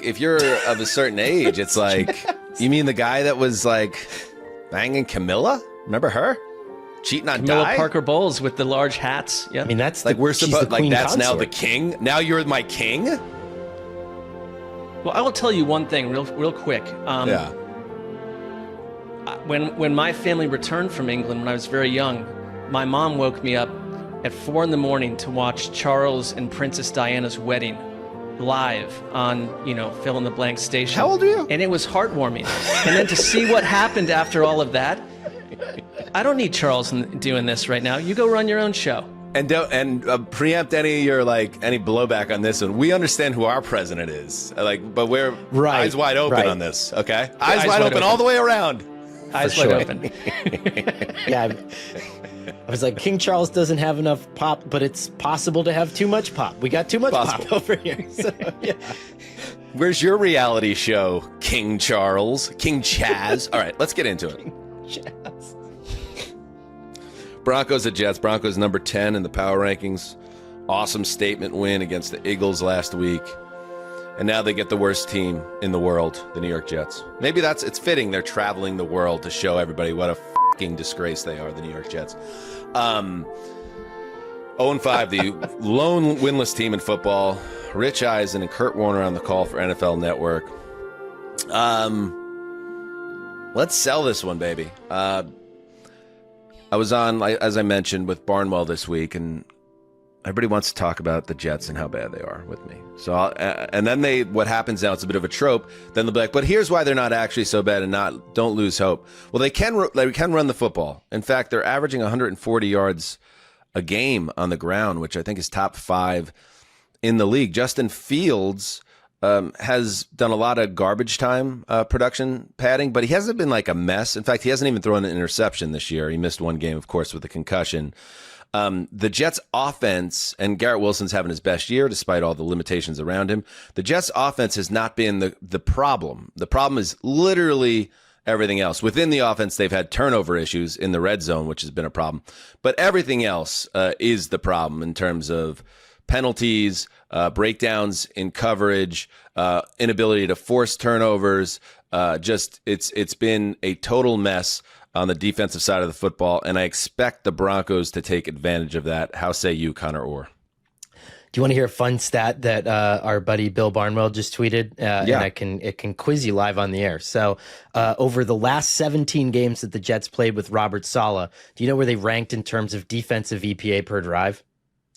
If you're of a certain age, it's like you mean the guy that was like banging Camilla? Remember her? Cheating on Camilla Di? Parker Bowles with the large hats. Yeah. I mean, that's Like, we're she's supposed, the like, queen that's now the consort. king? Now you're my king? Well, I will tell you one thing real quick. Yeah. When my family returned from England when I was very young, my mom woke me up at 4 a.m. to watch Charles and Princess Diana's wedding live on, fill in the blank station. How old are you? And it was heartwarming. And then to see what happened after all of that, I don't need Charles doing this right now. You go run your own show. And don't preempt any of your any blowback on this one. We understand who our president is, but we're Right, eyes wide open right. on this. Okay, eyes wide open all the way around. Eyes sure. wide open. Yeah, I was like, King Charles doesn't have enough pop, but it's possible to have too much pop. We got too much Possible. pop over here. So, yeah. Where's your reality show, King Charles, King Chaz? All right, let's get into it. Chaz. Broncos at Jets. Broncos number 10 in the power rankings. Awesome statement win against the Eagles last week. And now they get the worst team in the world, the New York Jets. Maybe it's fitting they're traveling the world to show everybody what a fucking disgrace they are, the New York Jets. 0-5, the lone winless team in football. Rich Eisen and Kurt Warner on the call for NFL Network. Let's sell this one, baby. I was on, as I mentioned, with Barnwell this week, and everybody wants to talk about the Jets and how bad they are with me. So, and then what happens now, it's a bit of a trope. Then they'll be like, but here's why they're not actually so bad and don't lose hope. Well, they can run the football. In fact, they're averaging 140 yards a game on the ground, which I think is top 5 in the league. Justin Fields has done a lot of garbage time production padding, but he hasn't been like a mess. In fact, he hasn't even thrown an interception this year. He missed one game, of course, with a concussion. The Jets offense, and Garrett Wilson's having his best year despite all the limitations around him. The Jets offense has not been the problem. The problem is literally everything else. Within the offense, they've had turnover issues in the red zone, which has been a problem. But everything else is the problem in terms of penalties, breakdowns in coverage, inability to force turnovers. It's been a total mess on the defensive side of the football, and I expect the Broncos to take advantage of that. How say you, Conor Orr? Do you want to hear a fun stat that our buddy Bill Barnwell just tweeted? Yeah. And it can quiz you live on the air. So over the last 17 games that the Jets played with Robert Saleh, do you know where they ranked in terms of defensive EPA per drive?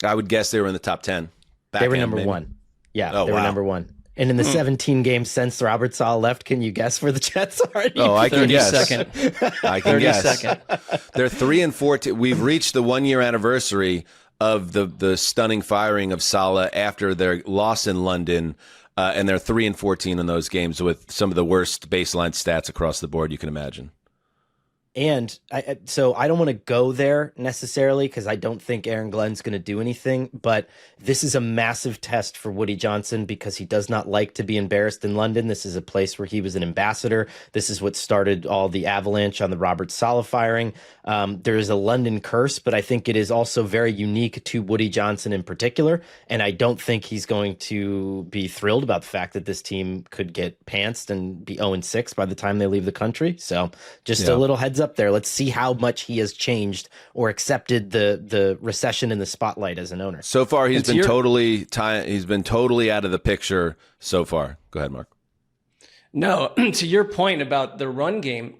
I would guess they were in the top 10. They were number 1. Yeah, Oh, they were wow. number 1. And in the 17 games since Robert Saleh left, can you guess where the Jets are? I can guess. 32nd. I can guess. 32nd. They're 3-14. We've reached the 1-year anniversary of the stunning firing of Saleh after their loss in London, and they're 3-14 in those games with some of the worst baseline stats across the board you can imagine. And so I don't want to go there necessarily because I don't think Aaron Glenn's going to do anything. But this is a massive test for Woody Johnson because he does not like to be embarrassed in London. This is a place where he was an ambassador. This is what started all the avalanche on the Robert Saleh firing. There is a London curse, but I think it is also very unique to Woody Johnson in particular. And I don't think he's going to be thrilled about the fact that this team could get pantsed and be 0-6 by the time they leave the country. So just a little heads up there. Let's see how much he has changed or accepted the recession in the spotlight as an owner. So far, he's been totally out of the picture so far. Go ahead, Mark. No, to your point about the run game,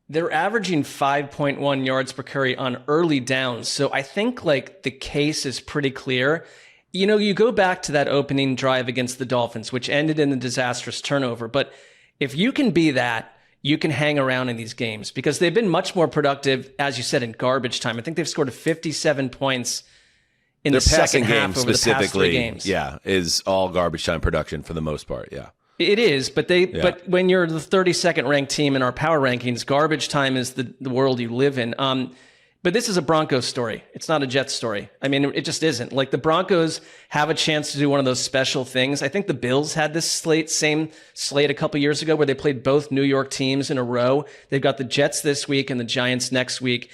they're averaging 5.1 yards per carry on early downs. So I think the case is pretty clear. You go back to that opening drive against the Dolphins, which ended in a disastrous turnover. But if you can be that, you can hang around in these games because they've been much more productive, as you said, in garbage time. I think they've scored 57 points in the second half over the past 3 games. Yeah, is all garbage time production for the most part. Yeah, it is. But but when you're the 32nd ranked team in our power rankings, garbage time is the world you live in. But this is a Broncos story. It's not a Jets story. I mean, it just isn't. The Broncos have a chance to do one of those special things. I think the Bills had this same slate a couple years ago where they played both New York teams in a row. They've got the Jets this week and the Giants next week.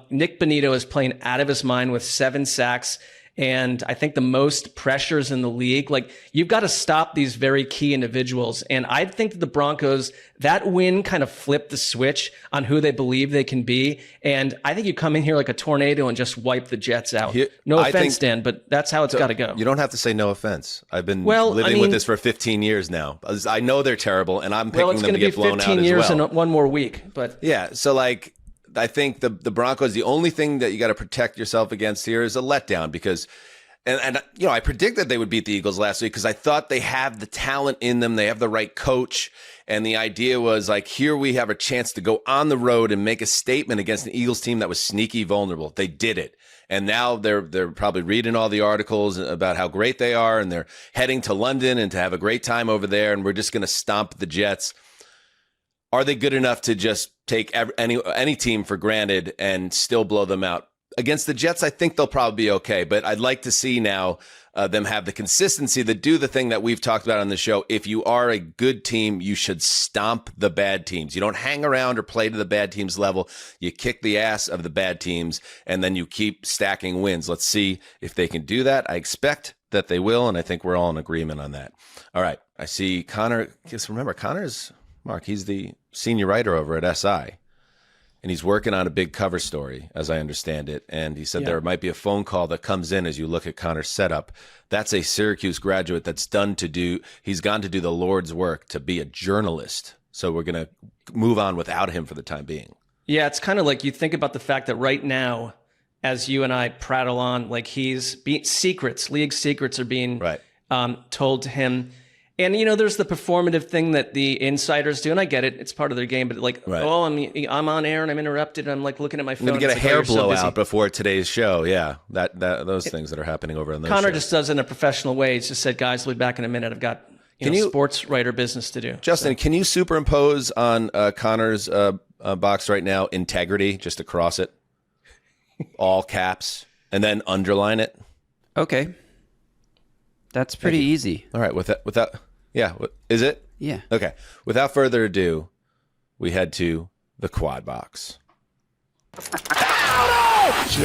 Nick Bonito is playing out of his mind with 7 sacks. and I think the most pressures in the league. Like, you've got to stop these very key individuals. And I think that the Broncos, that win kind of flipped the switch on who they believe they can be. And I think you come in here like a tornado and just wipe the Jets out. No offense, Dan, but that's how it's got to go. You don't have to say no offense. I've been living with this for 15 years now. I know they're terrible, and I'm picking them to get blown out as well. Well, it's going to be 15 years and one more week. But yeah, so like, I think the Broncos, the only thing that you got to protect yourself against here is a letdown, because, and you know, I predicted they would beat the Eagles last week because I thought they have the talent in them. They have the right coach. And the idea was like, here we have a chance to go on the road and make a statement against an Eagles team that was sneaky vulnerable. They did it. And now they're probably reading all the articles about how great they are, and they're heading to London and to have a great time over there. And we're just going to stomp the Jets. Are they good enough to just take any team for granted and still blow them out? Against the Jets, I think they'll probably be okay. But I'd like to see now them have the consistency to do the thing that we've talked about on the show. If you are a good team, you should stomp the bad teams. You don't hang around or play to the bad teams' level. You kick the ass of the bad teams, and then you keep stacking wins. Let's see if they can do that. I expect that they will, and I think we're all in agreement on that. All right. I see Conor. Just remember, Conor's Mark. He's the senior writer over at SI, and he's working on a big cover story, as I understand it. And he said there might be a phone call that comes in as you look at Conor's setup. That's a Syracuse graduate he's gone to do the Lord's work to be a journalist. So we're going to move on without him for the time being. Yeah, it's kind of like you think about the fact that right now, as you and I prattle on, like league secrets are being told to him. And, you know, there's the performative thing that the insiders do, and I get it. It's part of their game, but like, I'm on air and I'm interrupted, and I'm like looking at my phone. I'm going to get a hair blowout before today's show. Yeah, those things that are happening over on those Conor shows. just does it in a professional way. He's just said, guys, I'll be back in a minute. I've got sports writer business to do. Justin, can you superimpose on Conor's box right now integrity just across it? All caps, and then underline it. Okay. That's pretty easy. All right, without yeah, is it? Yeah. Okay. Without further ado, we head to the quad box. Jim!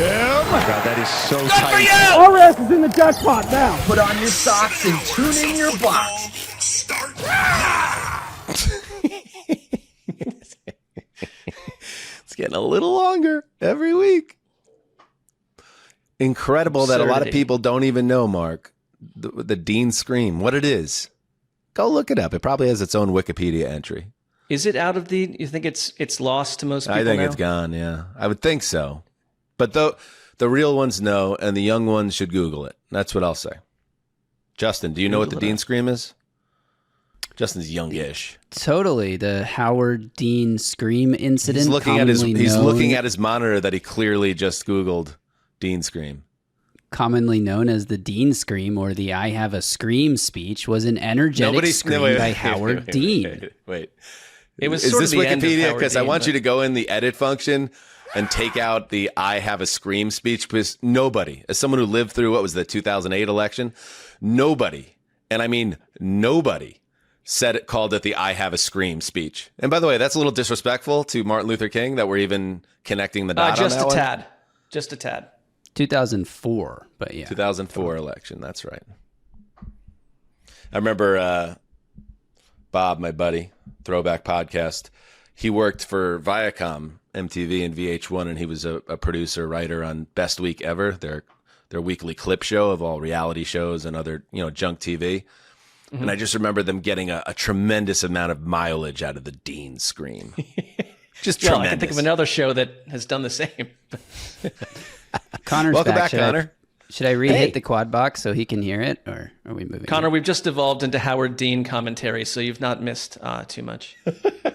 Oh my God, that is so tight. Our ass is in the jackpot now. Put on your socks and tune in your box. It's getting a little longer every week. Incredible that a lot of people don't even know, Mark, the Dean Scream, what it is. Go look it up. It probably has its own Wikipedia entry. Is it out of you think it's lost to most people I think now? It's gone, yeah. I would think so. But the real ones know, and the young ones should Google it. That's what I'll say. Justin, do you know what the Dean Scream is? Justin's youngish. Totally. The Howard Dean Scream incident. He's looking at his monitor that he clearly just Googled Dean Scream. Commonly known as the Dean Scream or the I Have a Scream speech, was an energetic scream by Howard Dean. Wait. It was is this Wikipedia? Because I want you to go in the edit function and take out the I Have a Scream speech, because nobody, as someone who lived through what was the 2008 election, nobody, and I mean nobody, called it the I Have a Scream speech. And by the way, that's a little disrespectful to Martin Luther King that we're even connecting the dot on that one. Just a tad. 2004, but yeah. 2004 election, that's right. I remember Bob, my buddy, Throwback Podcast, he worked for Viacom, MTV, and VH1, and he was a producer, writer on Best Week Ever, their weekly clip show of all reality shows and other, junk TV. Mm-hmm. And I just remember them getting a tremendous amount of mileage out of the Dean Scream. Just tremendous. I can think of another show that has done the same. Connor's Welcome back, should Conor. Should I re-hit the quad box so he can hear it, or are we moving? Conor, we've just evolved into Howard Dean commentary, so you've not missed too much.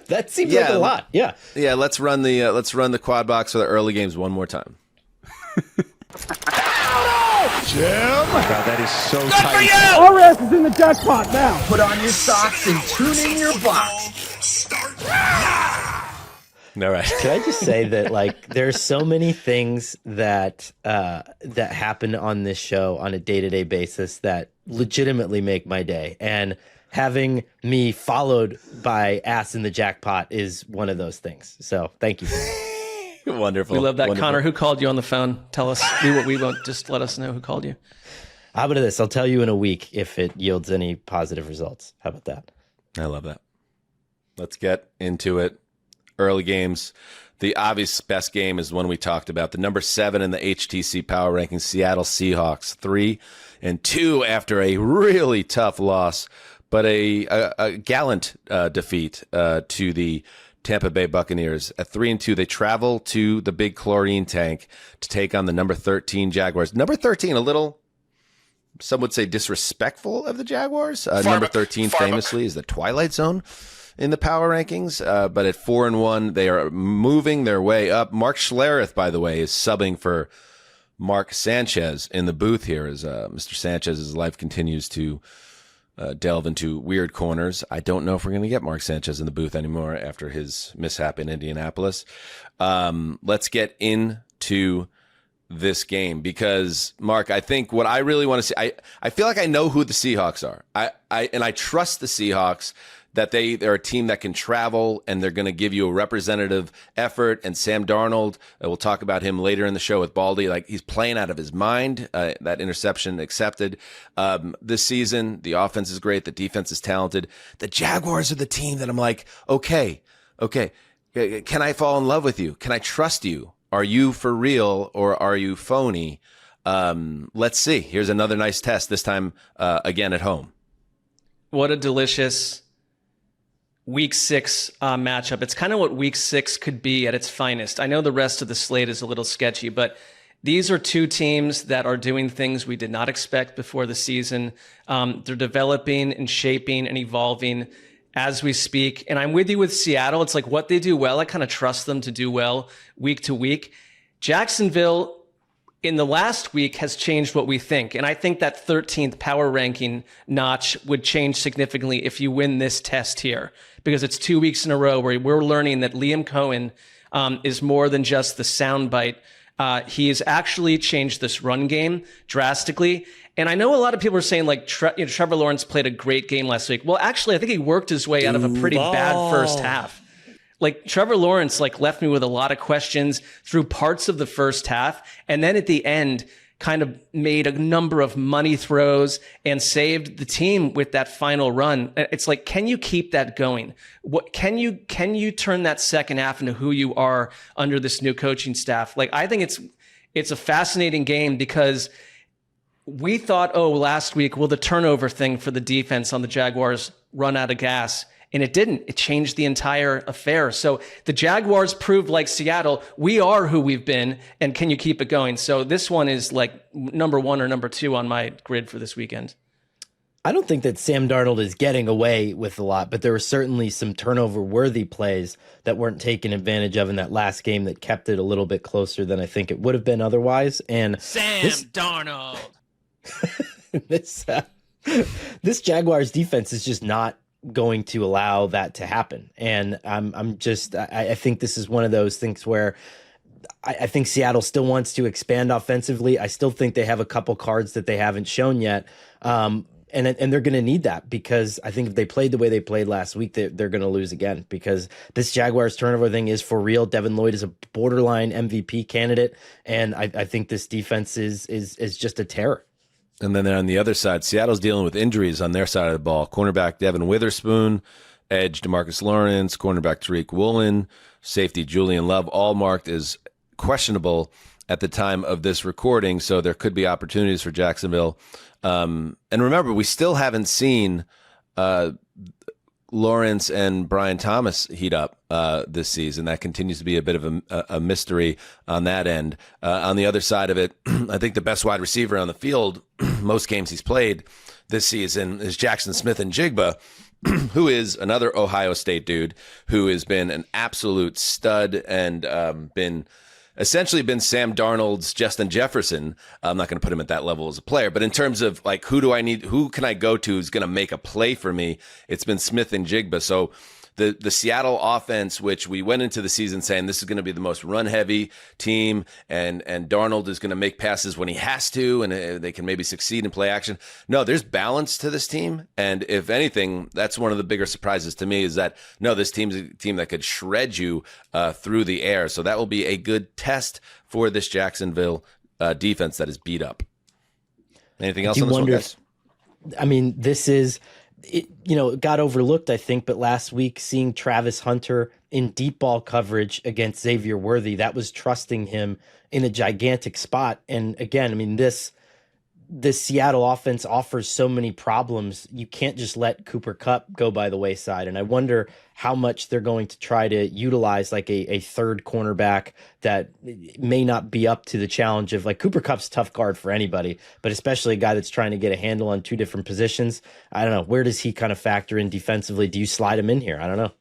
That seems like a lot. Yeah. Yeah. Let's run the quad box for the early games one more time. Jim! Oh my God, that is so tight. Our ass is in the jackpot now. Put on your socks and tune in your box. All right. Can I just say that there's so many things that happen on this show on a day-to-day basis that legitimately make my day, and having me followed by ass in the jackpot is one of those things. So thank you. Wonderful. We love that. Wonderful. Connor, who called you on the phone? Tell us. We won't just let us know who called you. How about this? I'll tell you in a week if it yields any positive results. How about that? I love that. Let's get into it. Early games. The obvious best game is the one we talked about. The number 7 in the HTC Power Rankings, Seattle Seahawks, 3-2 after a really tough loss, but a gallant defeat to the Tampa Bay Buccaneers. At 3-2, they travel to the big chlorine tank to take on the number 13 Jaguars. Number 13, a little, some would say, disrespectful of the Jaguars. Number 13 famously is the Twilight Zone in the power rankings, but at 4-1, they are moving their way up. Mark Schlereth, by the way, is subbing for Mark Sanchez in the booth here as Mr. Sanchez's life continues to delve into weird corners. I don't know if we're going to get Mark Sanchez in the booth anymore after his mishap in Indianapolis. Let's get into this game because, Mark, I think what I really want to see, I feel like I know who the Seahawks are. I trust the Seahawks that they're a team that can travel and they're going to give you a representative effort. And Sam Darnold, we'll talk about him later in the show with Baldy. Like, he's playing out of his mind. That interception accepted this season. The offense is great. The defense is talented. The Jaguars are the team that I'm like, okay, can I fall in love with you? Can I trust you? Are you for real or are you phony? Let's see. Here's another nice test, this time again at home. What a delicious Week 6 matchup. It's kind of what Week 6 could be at its finest. I know the rest of the slate is a little sketchy, but these are two teams that are doing things we did not expect before the season. They're developing and shaping and evolving as we speak. And I'm with you with Seattle. It's like what they do well, I kind of trust them to do well week to week. Jacksonville, in the last week, has changed what we think. And I think that 13th power ranking notch would change significantly if you win this test here, because it's 2 weeks in a row where we're learning that Liam Cohen is more than just the soundbite. He has actually changed this run game drastically. And I know a lot of people are saying, like, Trevor Lawrence played a great game last week. Well, actually, I think he worked his way out of a pretty bad first half. Like, Trevor Lawrence, like, left me with a lot of questions through parts of the first half. And then at the end, kind of made a number of money throws and saved the team with that final run. It's like, can you keep that going? What can you turn that second half into who you are under this new coaching staff? Like, I think it's a fascinating game because we thought, last week, will the turnover thing for the defense on the Jaguars run out of gas? And it didn't. It changed the entire affair. So the Jaguars proved, like Seattle, we are who we've been, and can you keep it going? So this one is like number 1 or number 2 on my grid for this weekend. I don't think that Sam Darnold is getting away with a lot, but there were certainly some turnover-worthy plays that weren't taken advantage of in that last game that kept it a little bit closer than I think it would have been otherwise. And Sam Darnold. This Jaguars defense is just not going to allow that to happen. And I think this is one of those things where I think Seattle still wants to expand offensively. I still think they have a couple cards that they haven't shown yet. And they're going to need that, because I think if they played the way they played last week, they're going to lose again, because this Jaguars turnover thing is for real. Devin Lloyd is a borderline MVP candidate. And I think this defense is just a terror. And then on the other side, Seattle's dealing with injuries on their side of the ball. Cornerback Devin Witherspoon, edge DeMarcus Lawrence, cornerback Tariq Woolen, safety Julian Love, all marked as questionable at the time of this recording. So there could be opportunities for Jacksonville. And remember, we still haven't seen Lawrence and Brian Thomas heat up this season. That continues to be a bit of a mystery on that end. On the other side of it, I think the best wide receiver on the field, most games he's played this season, is Jackson Smith-Njigba, who is another Ohio State dude who has been an absolute stud and essentially been Sam Darnold's Justin Jefferson. I'm not going to put him at that level as a player, but in terms of like, who can I go to who's going to make a play for me? It's been Smith-Njigba. So the Seattle offense, which we went into the season saying this is going to be the most run-heavy team, and Darnold is going to make passes when he has to, and they can maybe succeed in play action. No, there's balance to this team, and if anything, that's one of the bigger surprises to me is that, no, this team's a team that could shred you through the air. So that will be a good test for this Jacksonville defense that is beat up. Anything else on this one, guys? I mean, this is... It got overlooked, I think, but last week seeing Travis Hunter in deep ball coverage against Xavier Worthy, that was trusting him in a gigantic spot. And again, I mean, this Seattle offense offers so many problems. You can't just let Cooper Kupp go by the wayside. And I wonder how much they're going to try to utilize like a third cornerback that may not be up to the challenge of, like, Cooper Kupp's tough guard for anybody, but especially a guy that's trying to get a handle on two different positions. I don't know. Where does he kind of factor in defensively? Do you slide him in here? I don't know.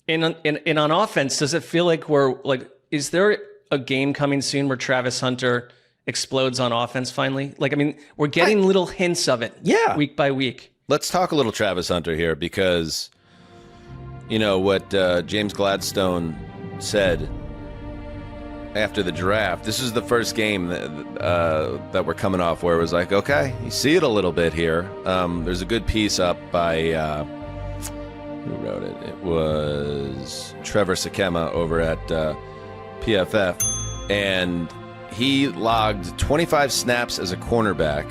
And on offense, does it feel like is there a game coming soon where Travis Hunter explodes on offense finally? Like, I mean, we're getting little hints of it week by week. Let's talk a little Travis Hunter here, because what James Gladstone said after the draft. This is the first game that we're coming off where it was like, okay, you see it a little bit here. There's a good piece up by who wrote it? It was Trevor Sakema over at PFF, and he logged 25 snaps as a cornerback,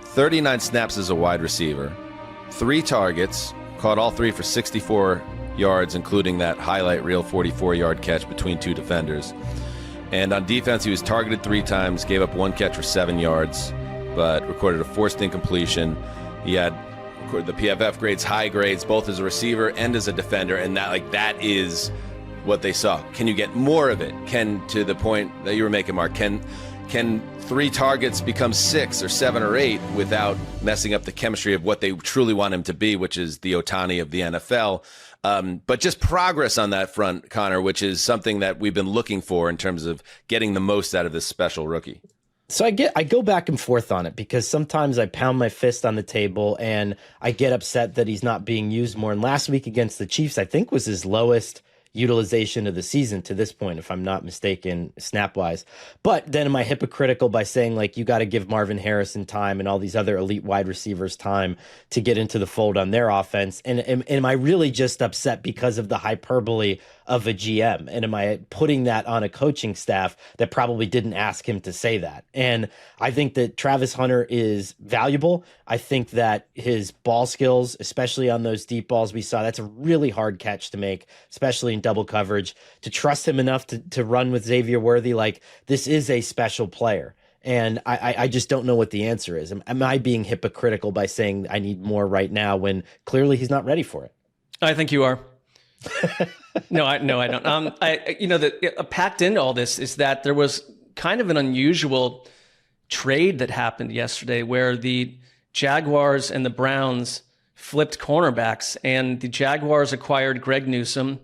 39 snaps as a wide receiver, 3 targets, caught all 3 for 64 yards, including that highlight reel 44-yard catch between 2 defenders. And on defense, he was targeted 3 times, gave up 1 catch for 7 yards, but recorded a forced incompletion. He had the PFF grades, high grades, both as a receiver and as a defender, and that is what they saw. Can you get more of it? To the point that you were making, Mark, can 3 targets become 6 or 7 or 8 without messing up the chemistry of what they truly want him to be, which is the Ohtani of the NFL? But just progress on that front, Connor, which is something that we've been looking for in terms of getting the most out of this special rookie. So I go back and forth on it, because sometimes I pound my fist on the table and I get upset that he's not being used more. And last week against the Chiefs, I think, was his lowest utilization of the season to this point, if I'm not mistaken, snap wise. But then am I hypocritical by saying, like, you got to give Marvin Harrison time and all these other elite wide receivers time to get into the fold on their offense? And am I really just upset because of the hyperbole of a GM? And am I putting that on a coaching staff that probably didn't ask him to say that? And I think that Travis Hunter is valuable. I think that his ball skills, especially on those deep balls we saw, that's a really hard catch to make, especially in double coverage. To trust him enough to run with Xavier Worthy, like, this is a special player. And I just don't know what the answer is. Am I being hypocritical by saying I need more right now when clearly he's not ready for it? I think you are. No, I don't. Packed into all this is that there was kind of an unusual trade that happened yesterday where the Jaguars and the Browns flipped cornerbacks, and the Jaguars acquired Greg Newsome,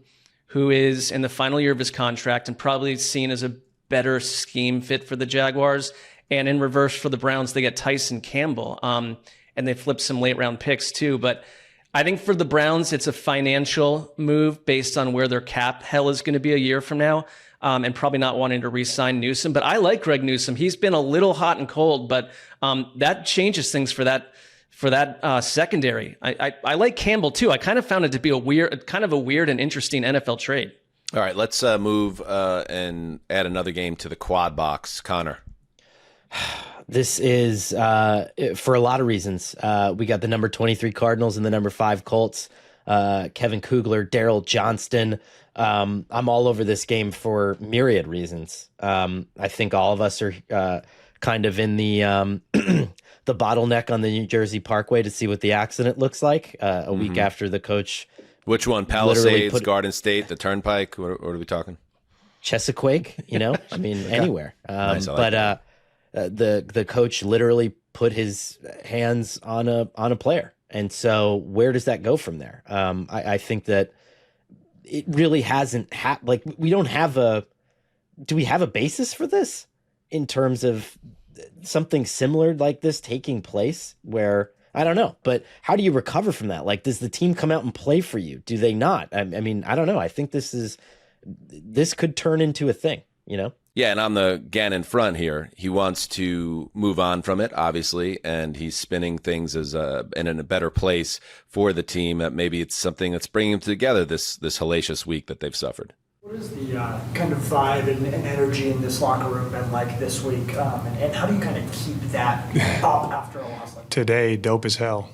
who is in the final year of his contract and probably seen as a better scheme fit for the Jaguars. And in reverse for the Browns, they get Tyson Campbell, and they flipped some late round picks too. But I think for the Browns, it's a financial move based on where their cap hell is going to be a year from now, and probably not wanting to re-sign Newsome. But I like Greg Newsome. He's been a little hot and cold, but that changes things for that secondary. I like Campbell too. I kind of found it to be a weird and interesting NFL trade. All right, let's move and add another game to the quad box. Connor. This is for a lot of reasons. We got the number 23 Cardinals and the number 5 Colts. Kevin Kugler, Daryl Johnston. I'm all over this game for myriad reasons. I think all of us are kind of in the the bottleneck on the New Jersey Parkway to see what the accident looks like a week after the coach. Which one? Palisades, Garden State, the Turnpike? What are we talking? Chesapeake, I mean, anywhere. Nice, the coach literally put his hands on a player. And so where does that go from there? I think that it really hasn't we don't have do we have a basis for this in terms of something similar like this taking place where I don't know. But how do you recover from that? Like, does the team come out and play for you? Do they not? I mean, I don't know. I think this could turn into a thing, you know? Yeah, and on the Gannon front here, he wants to move on from it, obviously, and he's spinning things as in a better place for the team. Maybe it's something that's bringing them together this hellacious week that they've suffered. What is the kind of vibe and energy in this locker room been like this week, and how do you kind of keep that up after a loss like that? Today, dope as hell.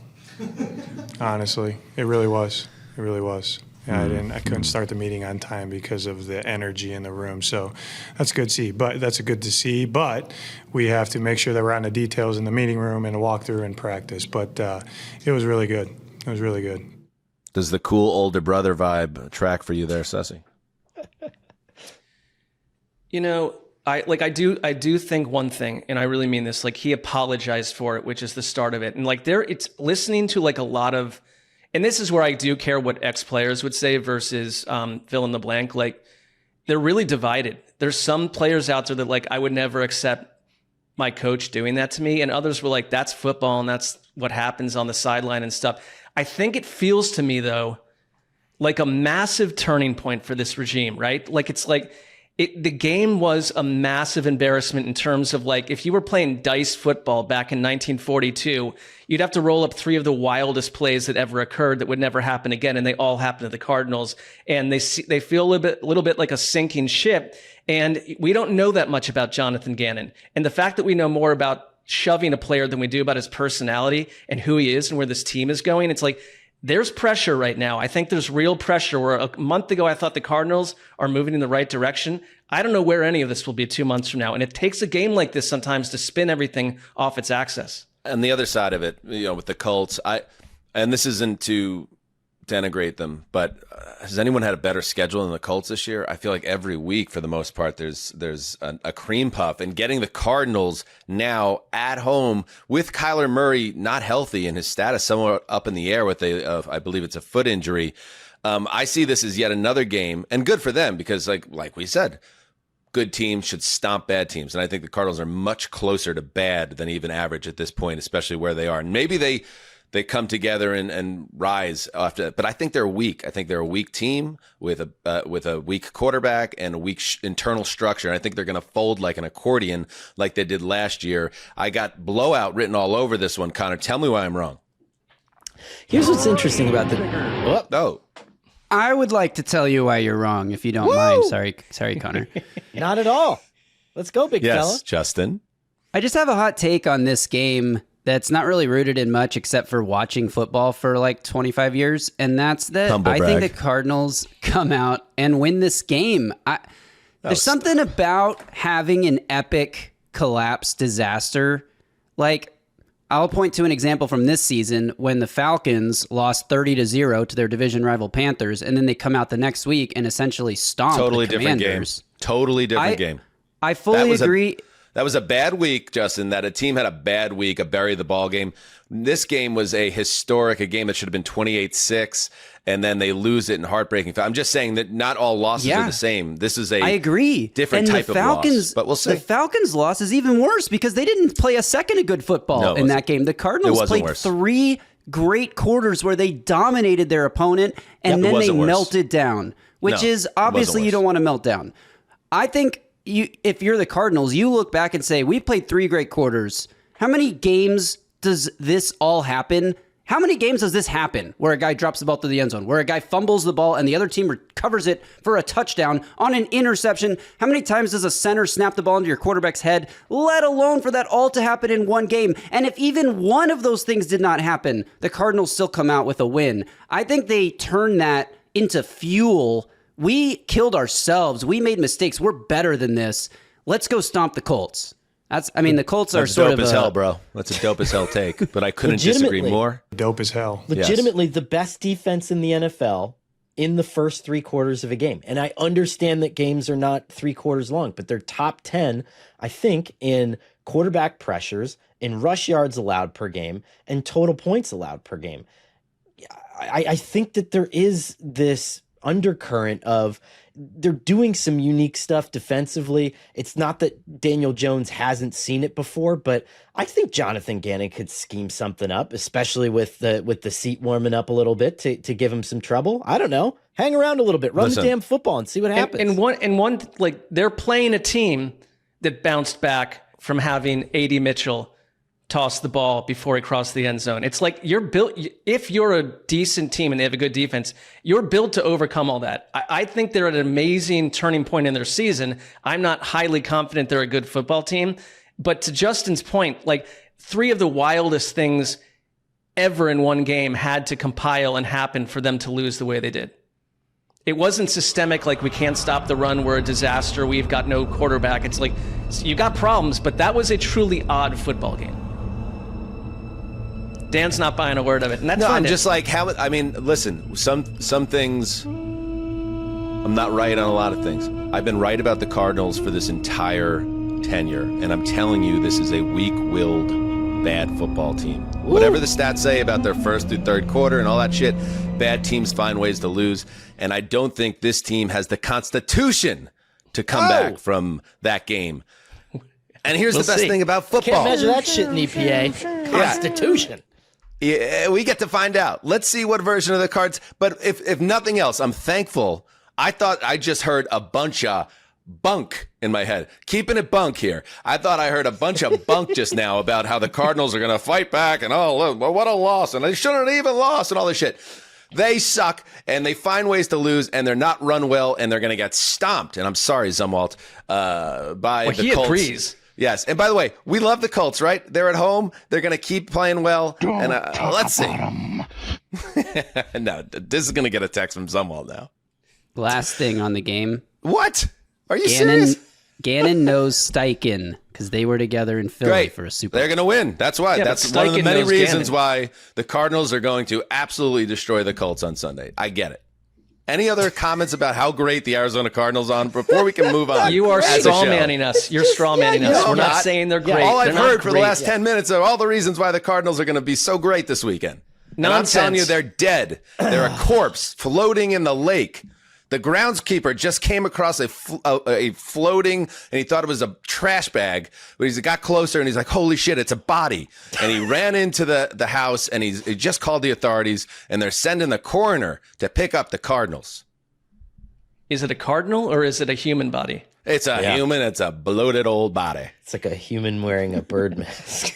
Honestly, it really was. It really was. Yeah, I couldn't start the meeting on time because of the energy in the room. So that's good to see. That's good to see. But we have to make sure that we're on the details in the meeting room and walk through and practice. But it was really good. It was really good. Does the cool older brother vibe track for you there, Sussy? You know, I do think one thing, and I really mean this. Like, he apologized for it, which is the start of it. And like, it's listening to like a lot of. And this is where I do care what ex-players would say versus fill in the blank. Like, they're really divided. There's some players out there that like, I would never accept my coach doing that to me. And others were like, that's football and that's what happens on the sideline and stuff. I think it feels to me, though, like a massive turning point for this regime, right? Like, it's like the game was a massive embarrassment in terms of like, if you were playing dice football back in 1942, you'd have to roll up 3 of the wildest plays that ever occurred that would never happen again. And they all happened to the Cardinals. And they feel a little bit like a sinking ship. And we don't know that much about Jonathan Gannon. And the fact that we know more about shoving a player than we do about his personality and who he is and where this team is going, it's like, there's pressure right now. I think there's real pressure where a month ago I thought the Cardinals are moving in the right direction. I don't know where any of this will be 2 months from now. And it takes a game like this sometimes to spin everything off its axis. And the other side of it, with the Colts, and this isn't to denigrate them, but has anyone had a better schedule than the Colts this year? I feel like every week, for the most part, there's a cream puff. And getting the Cardinals now at home with Kyler Murray not healthy and his status somewhat up in the air with I believe it's a foot injury. I see this as yet another game, and good for them because, like we said, good teams should stomp bad teams. And I think the Cardinals are much closer to bad than even average at this point, especially where they are. And maybe they come together and rise after. But I think they're weak. I think they're a weak team with a weak quarterback and a weak internal structure. And I think they're going to fold like an accordion like they did last year. I got blowout written all over this one, Connor. Tell me why I'm wrong. Here's what's interesting about the... Oh. I would like to tell you why you're wrong, if you don't mind. Sorry, Connor. Not at all. Let's go, big fella. Yes, Justin. I just have a hot take on this game that's not really rooted in much except for watching football for like 25 years. And that's that I think the Cardinals come out and win this game. There's something about having an epic collapse disaster. Like, I'll point to an example from this season when the Falcons lost 30-0 to their division rival Panthers, and then they come out the next week and essentially stomp the Commanders. Totally different game. I fully agree. That was a bad week, Justin, that a team had a bad week, a bury the ball game. This game was a game that should have been 28-6, and then they lose it in heartbreaking. I'm just saying that not all losses are the same. This is I agree. Different type of loss, but we'll see. The Falcons' loss is even worse because they didn't play a second of good football in that game. The Cardinals played 3 great quarters where they dominated their opponent, and then they melted down, which is obviously you don't want to melt down. I think if you're the Cardinals, you look back and say, we played 3 great quarters. How many games does this all happen? How many games does this happen where a guy drops the ball to the end zone, where a guy fumbles the ball and the other team recovers it for a touchdown on an interception? How many times does a center snap the ball into your quarterback's head, let alone for that all to happen in one game? And if even one of those things did not happen, the Cardinals still come out with a win. I think they turn that into fuel. We killed ourselves. We made mistakes. We're better than this. Let's go stomp the Colts. The Colts are sort of dope as hell, bro. That's a dope as hell take, but I couldn't disagree more. Dope as hell. Legitimately the best defense in the NFL in the first 3 quarters of a game. And I understand that games are not 3 quarters long, but they're top 10, I think, in quarterback pressures, in rush yards allowed per game, and total points allowed per game. I think that there is this undercurrent of they're doing some unique stuff defensively. It's not that Daniel Jones hasn't seen it before, but I think Jonathan Gannon could scheme something up, especially with the seat warming up a little bit to give him some trouble. I don't know. Hang around a little bit, run the damn football and see what happens. And one, like, they're playing a team that bounced back from having A.D. Mitchell toss the ball before he crossed the end zone. It's like you're built, if you're a decent team and they have a good defense, you're built to overcome all that. I think they're at an amazing turning point in their season. I'm not highly confident they're a good football team, but to Justin's point, like, 3 of the wildest things ever in one game had to compile and happen for them to lose the way they did. It wasn't systemic, like we can't stop the run, we're a disaster, we've got no quarterback. It's like, you got problems, but that was a truly odd football game. Dan's not buying a word of it, and that's no, fine. I'm just like, how? I mean, listen, some things, I'm not right on a lot of things. I've been right about the Cardinals for this entire tenure, and I'm telling you, this is a weak-willed, bad football team. Ooh. Whatever the stats say about their first through third quarter and all that shit, bad teams find ways to lose, and I don't think this team has the constitution to come back from that game. And here's the best thing about football. Can't measure that shit in EPA. Constitution. Yeah, we get to find out. Let's see what version of the Cards. But if nothing else, I'm thankful. I thought I just heard a bunch of bunk in my head. Keeping it bunk here. I thought I heard a bunch of bunk just now about how the Cardinals are going to fight back and, oh, what a loss. And they shouldn't have even lost and all this shit. They suck, and they find ways to lose, and they're not run well, and they're going to get stomped. And I'm sorry, Zumwalt, by the Colts. He agrees. Yes, and by the way, we love the Colts, right? They're at home. They're going to keep playing well. And let's see. No, this is going to get a text from Zumwalt now. Last thing on the game. What? Are you serious? Gannon knows Steichen because they were together in Philly for a Super Bowl. They're going to win. That's why. Yeah, that's one of the many reasons why the Cardinals are going to absolutely destroy the Colts on Sunday. I get it. Any other comments about how great the Arizona Cardinals are before we can move on? You are strawmanning us. You're strawmanning us. We're not saying they're great. All I've heard for the last 10 minutes are all the reasons why the Cardinals are going to be so great this weekend. And I'm telling you, they're dead. They're a corpse floating in the lake. The groundskeeper just came across a floating, and he thought it was a trash bag, but he got closer, and he's like, holy shit, it's a body. And he ran into the house, and he just called the authorities, and they're sending the coroner to pick up the Cardinals. Is it a cardinal, or is it a human body? It's a human. It's a bloated old body. It's like a human wearing a bird mask.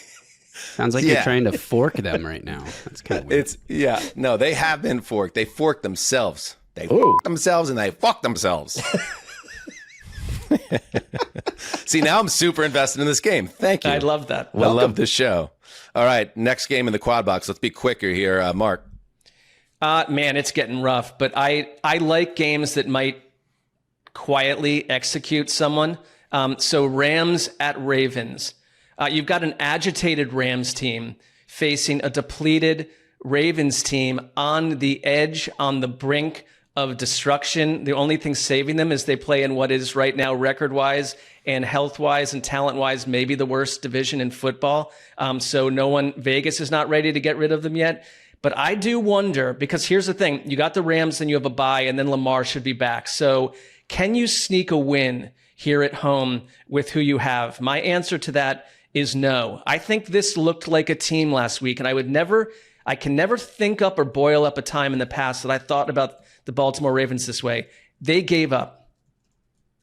Sounds like you're trying to fork them right now. That's kind of weird. No, they have been forked. They forked themselves. They fuck themselves and they fuck themselves. See, now I'm super invested in this game. Thank you. I love that. Welcome. I love this show. All right, next game in the quad box. Let's be quicker here. Mark. Man, it's getting rough, but I like games that might quietly execute someone. So Rams at Ravens. You've got an agitated Rams team facing a depleted Ravens team on the edge, on the brink of destruction. The only thing saving them is they play in what is right now record-wise and health-wise and talent-wise maybe the worst division in football. So Vegas is not ready to get rid of them yet. But I do wonder, because here's the thing. You got the Rams, then you have a bye, and then Lamar should be back. So can you sneak a win here at home with who you have? My answer to that is no. I think this looked like a team last week, and I can never think up or boil up a time in the past that I thought about the Baltimore Ravens this way. They gave up.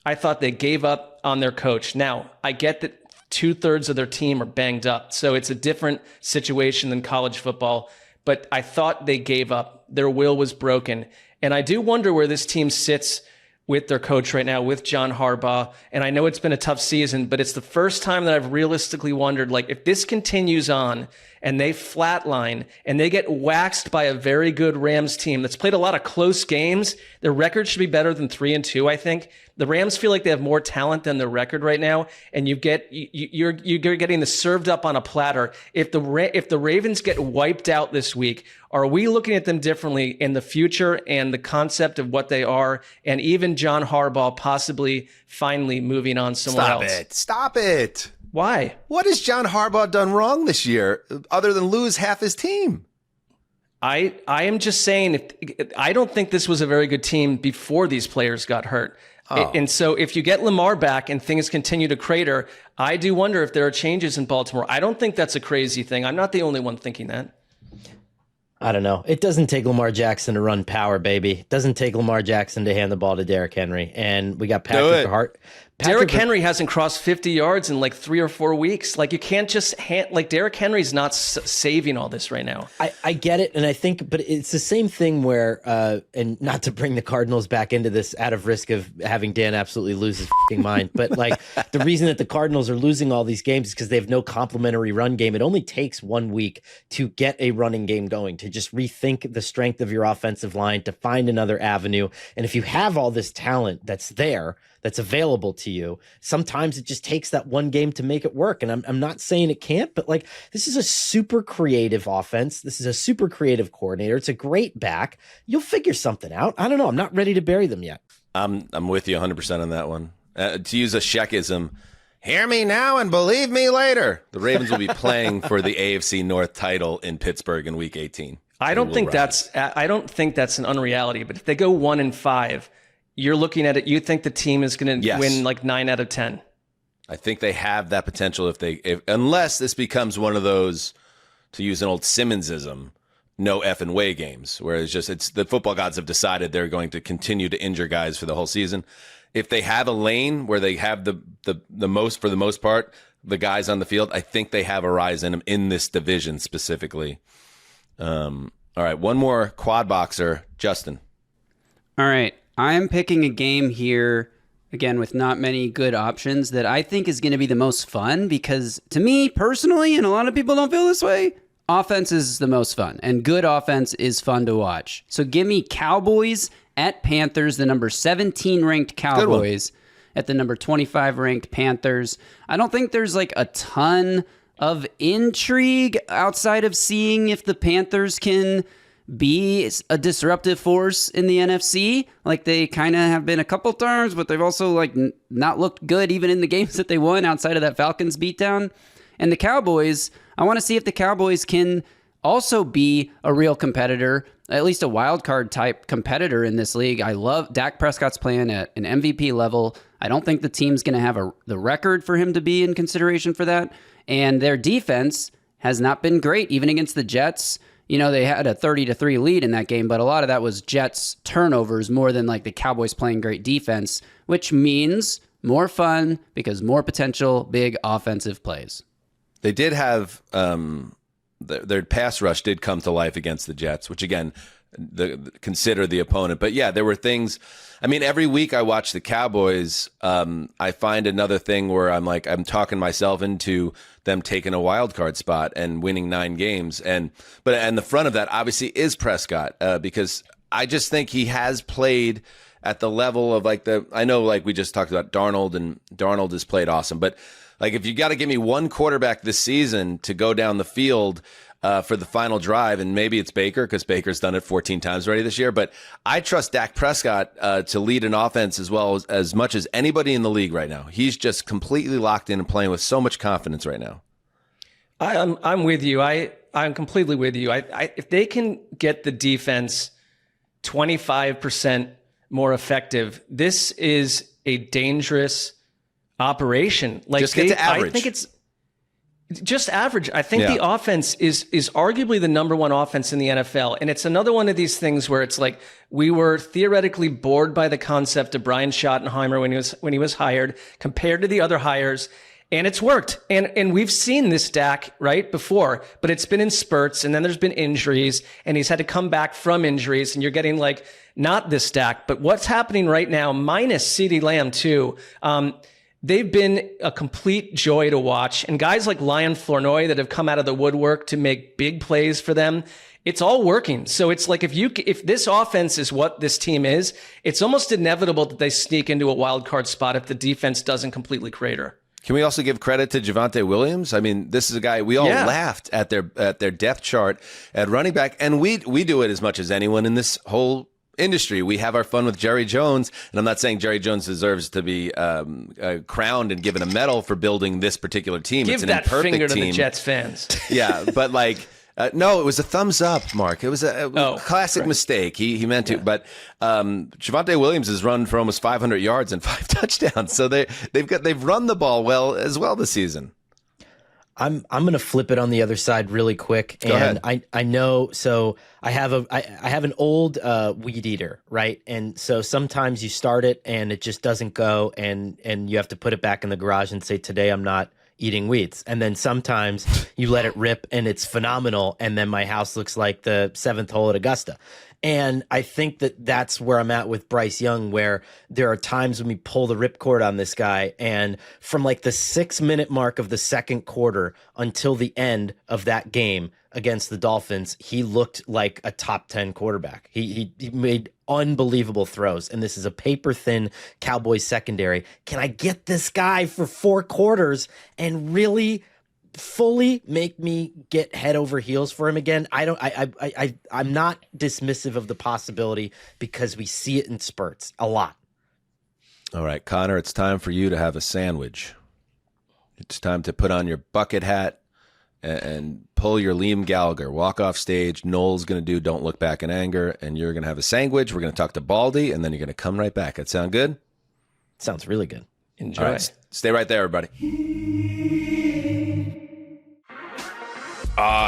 I thought they gave up on their coach. Now, I get that 2/3 of their team are banged up, so it's a different situation than college football, but I thought they gave up. Their will was broken. And I do wonder where this team sits with their coach right now, with John Harbaugh. And I know it's been a tough season, but it's the first time that I've realistically wondered, like, if this continues on and they flatline and they get waxed by a very good Rams team that's played a lot of close games, their record should be better than 3-2, I think. The Rams feel like they have more talent than their record right now, and you're getting this served up on a platter. If the Ravens get wiped out this week, are we looking at them differently in the future and the concept of what they are, and even John Harbaugh possibly finally moving on somewhere else? Stop it. Why? What has John Harbaugh done wrong this year other than lose half his team? I am just saying, I don't think this was a very good team before these players got hurt. Oh. And so if you get Lamar back and things continue to crater, I do wonder if there are changes in Baltimore. I don't think that's a crazy thing. I'm not the only one thinking that. I don't know. It doesn't take Lamar Jackson to run power, baby. It doesn't take Lamar Jackson to hand the ball to Derrick Henry. And we got Patrick Hart. Derrick Henry hasn't crossed 50 yards in like 3 or 4 weeks. Like, you can't just Derrick Henry's not saving all this right now. I get it. And I think, but it's the same thing where, and not to bring the Cardinals back into this out of risk of having Dan absolutely lose his mind. But like, the reason that the Cardinals are losing all these games is because they have no complementary run game. It only takes 1 week to get a running game going, to just rethink the strength of your offensive line, to find another avenue. And if you have all this talent that's there, that's available to you, sometimes it just takes that one game to make it work. And I'm not saying it can't, but like, this is a super creative offense. This is a super creative coordinator. It's a great back. You'll figure something out. I don't know. I'm not ready to bury them yet. I'm with you 100% on that one. To use a Sheckism, hear me now and believe me later. The Ravens will be playing for the AFC North title in Pittsburgh in Week 18. I don't think that's an unreality. But if they go 1-5, you're looking at it, you think the team is going to win like 9 out of 10. I think they have that potential unless this becomes one of those, to use an old Simmonsism, no effing way games, where it's the football gods have decided they're going to continue to injure guys for the whole season. If they have a lane where they have the most, for the most part, the guys on the field, I think they have a rise in them in this division specifically. All right, one more quad boxer, Justin. All right. I'm picking a game here, again, with not many good options, that I think is going to be the most fun, because to me personally, and a lot of people don't feel this way, offense is the most fun, and good offense is fun to watch. So give me Cowboys at Panthers, the number 17 ranked Cowboys at the number 25 ranked Panthers. I don't think there's like a ton of intrigue outside of seeing if the Panthers can be a disruptive force in the NFC. Like, they kind of have been a couple times, but they've also like not looked good even in the games that they won outside of that Falcons beatdown. And the Cowboys, I want to see if the Cowboys can also be a real competitor, at least a wild card type competitor in this league. I love Dak Prescott's playing at an MVP level. I don't think the team's going to have the record for him to be in consideration for that. And their defense has not been great, even against the Jets. You know, they had a 30-3 lead in that game, but a lot of that was Jets turnovers more than like the Cowboys playing great defense, which means more fun because more potential big offensive plays. They did have their pass rush did come to life against the Jets, which again, consider the opponent. But yeah, there were things. I mean, every week I watch the Cowboys, I find another thing where I'm talking myself into them taking a wild card spot and winning 9 games. And the front of that obviously is Prescott, because I just think he has played at the level of I know like we just talked about Darnold, and Darnold has played awesome. But like, if you got to give me one quarterback this season to go down the field for the final drive, and maybe it's Baker, because Baker's done it 14 times already this year, but I trust Dak Prescott to lead an offense as much as anybody in the league right now. He's just completely locked in and playing with so much confidence right now. I'm with you. I'm completely with you. If they can get the defense 25% more effective, this is a dangerous operation. Like, just get to average. I think it's just average. I think the offense is arguably the number one offense in the NFL. And it's another one of these things where it's like, we were theoretically bored by the concept of Brian Schottenheimer when he was hired compared to the other hires. And it's worked. And we've seen this Dak, right, before, but it's been in spurts, and then there's been injuries, and he's had to come back from injuries, and you're getting like, not this Dak, but what's happening right now, minus CeeDee Lamb too. They've been a complete joy to watch. And guys like Lion Flournoy that have come out of the woodwork to make big plays for them, it's all working. So it's like, if this offense is what this team is, it's almost inevitable that they sneak into a wild card spot if the defense doesn't completely crater. Can we also give credit to Javonte Williams? I mean, this is a guy we all laughed at their depth chart at running back, and we do it as much as anyone in this whole industry. We have our fun with Jerry Jones, and I'm not saying Jerry Jones deserves to be crowned and given a medal for building this particular team. Give it's an that imperfect finger to team. the Jets fans. Yeah, but like, No, it was a thumbs up, Mark. It was a classic mistake. He meant to, but Javonte Williams has run for almost 500 yards and 5 touchdowns. So they've run the ball well this season. I'm going to flip it on the other side really quick. Go ahead. I know, so I have an old weed eater, right? And so sometimes you start it and it just doesn't go, and you have to put it back in the garage and say, today I'm not eating weeds. And then sometimes you let it rip and it's phenomenal, and then my house looks like the 7th hole at Augusta. And I think that's where I'm at with Bryce Young, where there are times when we pull the ripcord on this guy, and from like the 6-minute mark of the second quarter until the end of that game against the Dolphins, he looked like a top 10 quarterback. He made unbelievable throws, and this is a paper-thin Cowboys secondary. Can I get this guy for 4 quarters and really fully make me get head over heels for him again? I'm not dismissive of the possibility, because we see it in spurts a lot. All right, Connor, it's time for you to have a sandwich. It's time to put on your bucket hat and pull your Liam Gallagher. Walk off stage. Noel's going to do Don't Look Back in Anger, and you're going to have a sandwich. We're going to talk to Baldy, and then you're going to come right back. That sound good? Sounds really good. Enjoy. All right, stay right there, everybody.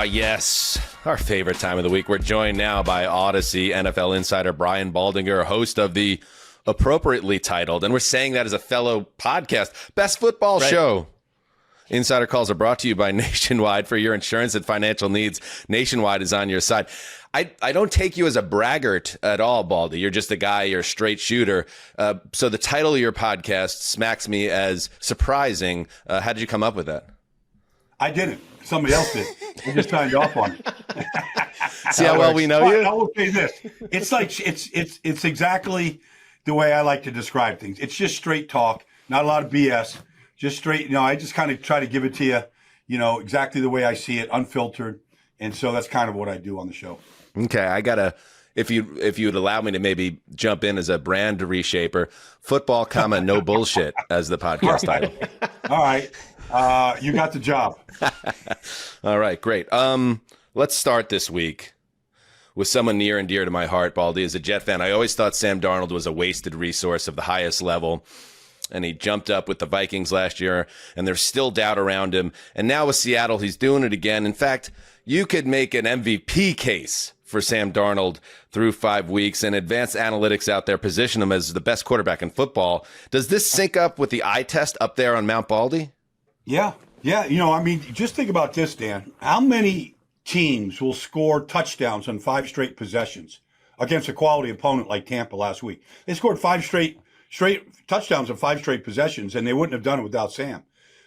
Yes, our favorite time of the week. We're joined now by Odyssey NFL insider Brian Baldinger, host of the appropriately titled, and we're saying that as a fellow podcast, Best Football Show. Insider calls are brought to you by Nationwide. For your insurance and financial needs, Nationwide is on your side. I don't take you as a braggart at all, Baldy. You're just a guy. You're a straight shooter. So the title of your podcast smacks me as surprising. How did you come up with that? I didn't. Somebody else did. We just signed off on it. See how well we know you? I will say this. It's like it's exactly the way I like to describe things. It's just straight talk, not a lot of BS. Just straight, I just kind of try to give it to you, exactly the way I see it, unfiltered. And so that's kind of what I do on the show. Okay, I gotta, if you'd allow me to maybe jump in as a brand reshaper, football, no bullshit as the podcast title. All right, you got the job. All right, great. Let's start this week with someone near and dear to my heart. Baldy, as a Jet fan, I always thought Sam Darnold was a wasted resource of the highest level. And he jumped up with the Vikings last year, and there's still doubt around him. And now with Seattle, he's doing it again. In fact, you could make an MVP case for Sam Darnold through 5 weeks, and advanced analytics out there position him as the best quarterback in football. Does this sync up with the eye test up there on Mount Baldy? Yeah. Just think about this, Dan. How many teams will score touchdowns on 5 straight possessions against a quality opponent like Tampa last week? They scored 5 straight touchdowns on 5 straight possessions, and they wouldn't have done it without Sam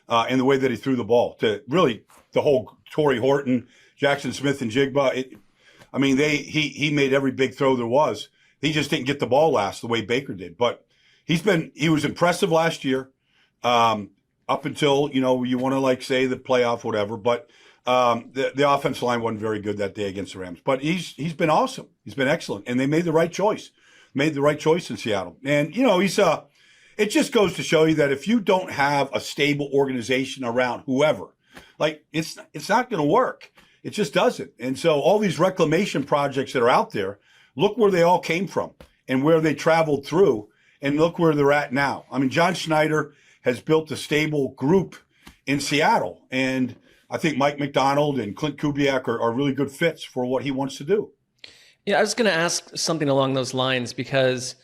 and the way that he threw the ball to really the whole Torrey Horton, Jackson Smith, and Jigba. He made every big throw there was. He just didn't get the ball last the way Baker did. But he was impressive last year up until, you want to say the playoff, whatever. But the offensive line wasn't very good that day against the Rams. But he's been awesome. He's been excellent, and they made the right choice. Made the right choice in Seattle. And, it just goes to show you that if you don't have a stable organization around whoever, it's not going to work. It just doesn't. And so all these reclamation projects that are out there, look where they all came from and where they traveled through, and look where they're at now. John Schneider has built a stable group in Seattle. And I think Mike McDonald and Clint Kubiak are really good fits for what he wants to do. Yeah, I was going to ask something along those lines, because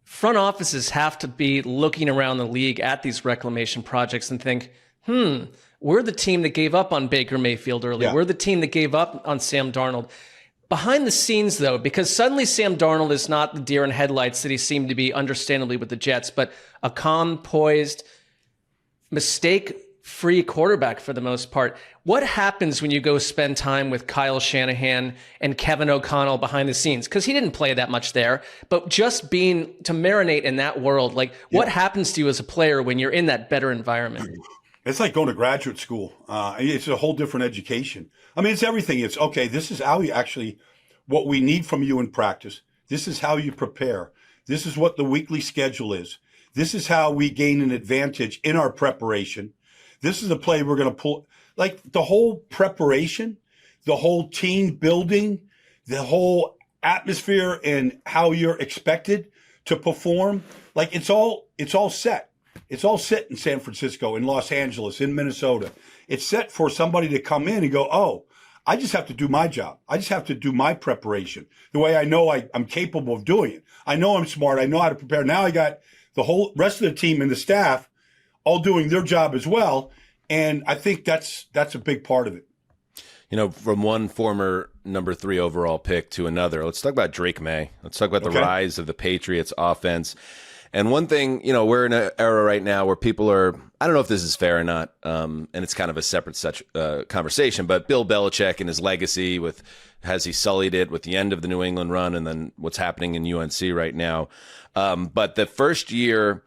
front offices have to be looking around the league at these reclamation projects and think, we're the team that gave up on Baker Mayfield early. Yeah. We're the team that gave up on Sam Darnold. Behind the scenes, though, because suddenly Sam Darnold is not the deer in headlights that he seemed to be, understandably, with the Jets, but a calm, poised, mistake-free quarterback for the most part. What happens when you go spend time with Kyle Shanahan and Kevin O'Connell behind the scenes? Because he didn't play that much there, but just being to marinate in that world, what happens to you as a player when you're in that better environment? It's like going to graduate school. It's a whole different education. It's everything. It's, okay, this is how you actually, what we need from you in practice. This is how you prepare. This is what the weekly schedule is. This is how we gain an advantage in our preparation. This is a play we're going to pull. The whole preparation the whole team building, the whole atmosphere and how you're expected to perform. Like it's all set. It's all set in San Francisco, in Los Angeles, in Minnesota. It's set for somebody to come in and go, oh, I just have to do my job. I just have to do my preparation the way I know I'm capable of doing it. I know I'm smart. I know how to prepare. Now I got the whole rest of the team and the staff all doing their job as well. And I think that's a big part of it. You know, from one former number 3 overall pick to another, let's talk about Drake Maye. Let's talk about the rise of the Patriots offense. And one thing, you know, we're in an era right now where people are, I don't know if this is fair or not, and it's kind of a separate conversation, but Bill Belichick and his legacy has he sullied it with the end of the New England run and then what's happening in UNC right now. But the first year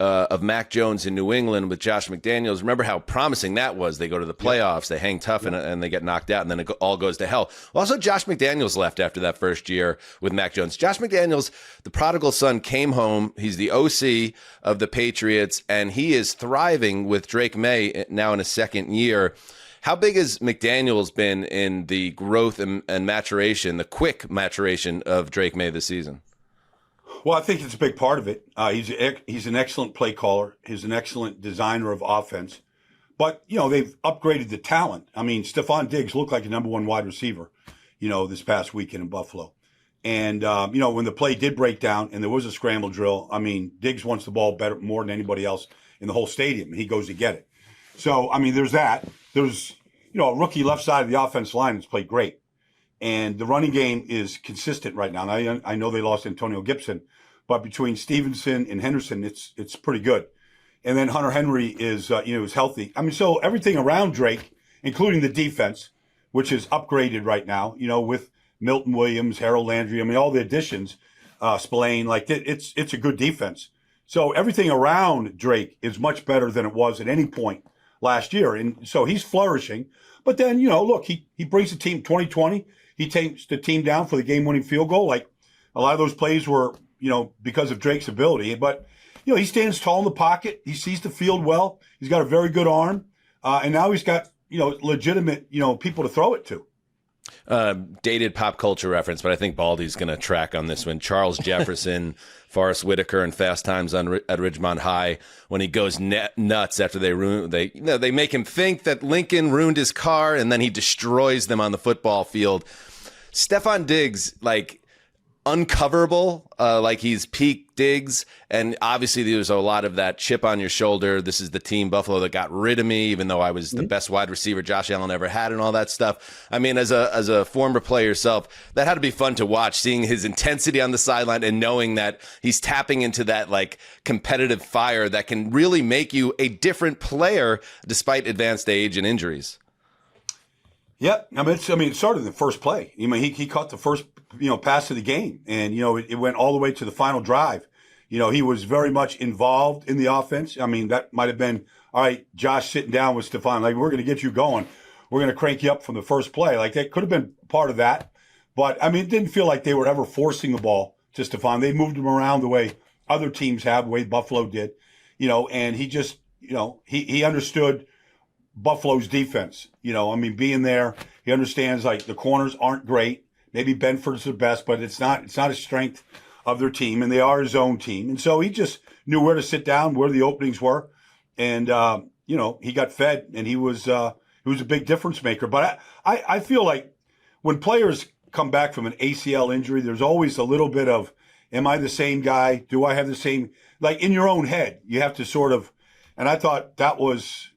of Mac Jones in New England with Josh McDaniels, remember how promising that was. They go to the playoffs, they hang tough, and they get knocked out, and then it all goes to hell. Also, Josh McDaniels left after that first year with Mac Jones. Josh McDaniels, the prodigal son, came home. He's the OC of the Patriots, and he is thriving with Drake Maye now in his second year. How big has McDaniels been in the growth and maturation, the quick maturation of Drake Maye this season? Well, I think it's a big part of it. He's an excellent play caller. He's an excellent designer of offense. But, you know, they've upgraded the talent. I mean, Stephon Diggs looked like a number 1 wide receiver, you know, this past weekend in Buffalo. And, you know, when the play did break down and there was a scramble drill, I mean, Diggs wants the ball more than anybody else in the whole stadium, and he goes to get it. So, I mean, there's that. There's, you know, a rookie left side of the offensive line that's played great. And the running game is consistent right now. And I know they lost Antonio Gibson, but between Stevenson and Henderson, it's pretty good. And then Hunter Henry is healthy. I mean, so everything around Drake, including the defense, which is upgraded right now, you know, with Milton Williams, Harold Landry, I mean, all the additions, Spillane, like it's a good defense. So everything around Drake is much better than it was at any point last year. And so he's flourishing. But then, you know, look, he brings the team 2020. He takes the team down for the game-winning field goal. Like a lot of those plays were, you know, because of Drake's ability. But, you know, he stands tall in the pocket. He sees the field well. He's got a very good arm. And now he's got, you know, legitimate, you know, people to throw it to. Dated pop culture reference, but I think Baldy's going to track on this one. Charles Jefferson, Forrest Whitaker, and Fast Times at Ridgemont High, when he goes nuts after they make him think that Lincoln ruined his car, and then he destroys them on the football field. Stephon Diggs, like, uncoverable, like he's peak Diggs, and obviously there's a lot of that chip on your shoulder. This is the team, Buffalo, that got rid of me, even though I was the best wide receiver Josh Allen ever had, and all that stuff. I mean, as a former player yourself, that had to be fun to watch, seeing his intensity on the sideline and knowing that he's tapping into that like competitive fire that can really make you a different player despite advanced age and injuries. Yep. It started in the first play. I mean, he caught the first, you know, pass of the game, and, you know, it went all the way to the final drive. You know, he was very much involved in the offense. I mean, that might have been, all right, Josh sitting down with Stephon, like, we're going to get you going. We're going to crank you up from the first play. Like, that could have been part of that. But, I mean, it didn't feel like they were ever forcing the ball to Stephon. They moved him around the way other teams have, the way Buffalo did, you know, and he just, you know, he understood Buffalo's defense. You know, I mean, being there, he understands, like, the corners aren't great. Maybe Benford's the best, but it's not a strength of their team, and they are his own team. And so he just knew where to sit down, where the openings were. And, you know, he got fed, and he was a big difference maker. But I feel like when players come back from an ACL injury, there's always a little bit of, am I the same guy? Do I have the same, like, in your own head, you have to sort of, and I thought that was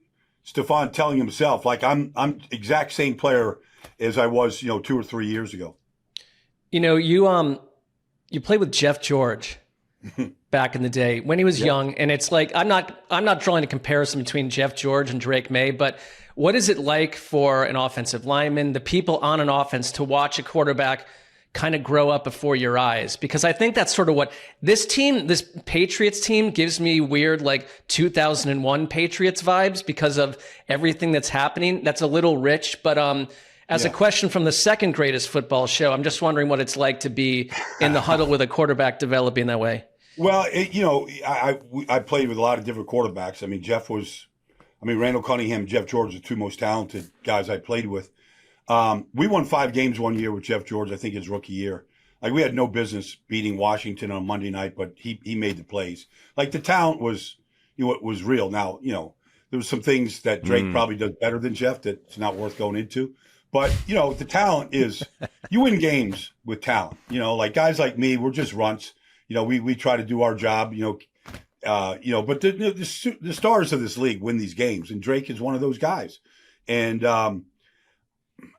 Stephon telling himself, like, I'm exact same player as I was, you know, 2 or 3 years ago. You know, you played with Jeff George back in the day when he was young, and it's like, I'm not drawing a comparison between Jeff George and Drake Maye, but what is it like for an offensive lineman, the people on an offense, to watch a quarterback kind of grow up before your eyes? Because I think that's sort of what this Patriots team gives me weird, like 2001 Patriots vibes because of everything that's happening. That's a little rich, but as a question from the second greatest football show, I'm just wondering what it's like to be in the huddle with a quarterback developing that way. Well, you know, I played with a lot of different quarterbacks. I mean, Randall Cunningham, Jeff George, the two most talented guys I played with. We won 5 games one year with Jeff George, I think his rookie year. Like, we had no business beating Washington on Monday night, but he made the plays. Like, the talent was, it was real. Now, there was some things that Drake probably does better than Jeff that's not worth going into. But, the talent is, you win games with talent. Like guys like me, we're just runts. We try to do our job, but the stars of this league win these games, and Drake is one of those guys. And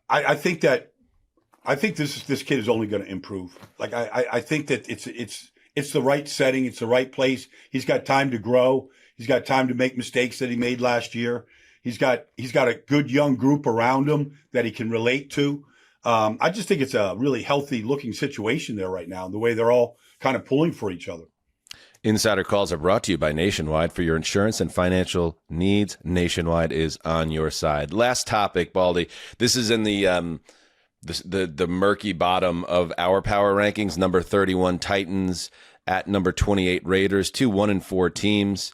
I think this kid is only going to improve. Like, I think that it's the right setting. It's the right place. He's got time to grow. He's got time to make mistakes that he made last year. He's got a good young group around him that he can relate to. I just think it's a really healthy looking situation there right now, the way they're all kind of pulling for each other. Insider calls are brought to you by Nationwide. For your insurance and financial needs, Nationwide is on your side. Last topic, Baldy. This is in the murky bottom of our power rankings. Number 31 Titans at number 28 Raiders. 2 1-4 teams.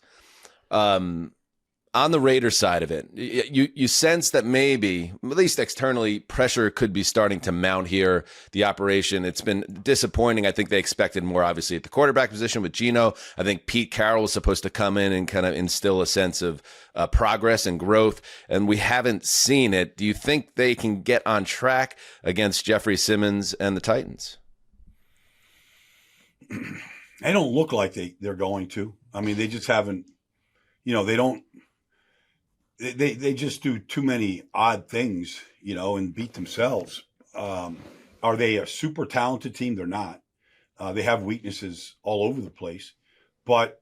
On the Raiders side of it, you sense that maybe, at least externally, pressure could be starting to mount here. The operation, it's been disappointing. I think they expected more, obviously, at the quarterback position with Geno. I think Pete Carroll was supposed to come in and kind of instill a sense of progress and growth, and we haven't seen it. Do you think they can get on track against Jeffrey Simmons and the Titans? They don't look like they're going to. I mean, they just haven't, they don't. They just do too many odd things, and beat themselves. Are they a super talented team? They're not. They have weaknesses all over the place. But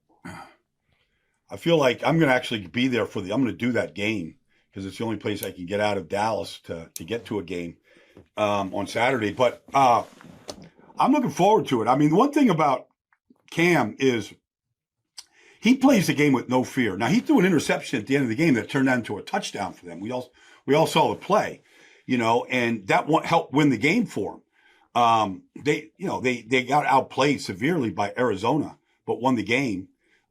I feel like I'm going to actually be there I'm going to do that game because it's the only place I can get out of Dallas to get to a game on Saturday. But I'm looking forward to it. I mean, the one thing about Cam is he plays the game with no fear. Now, he threw an interception at the end of the game that turned into a touchdown for them. We all saw the play, and that helped win the game for him. They got outplayed severely by Arizona, but won the game.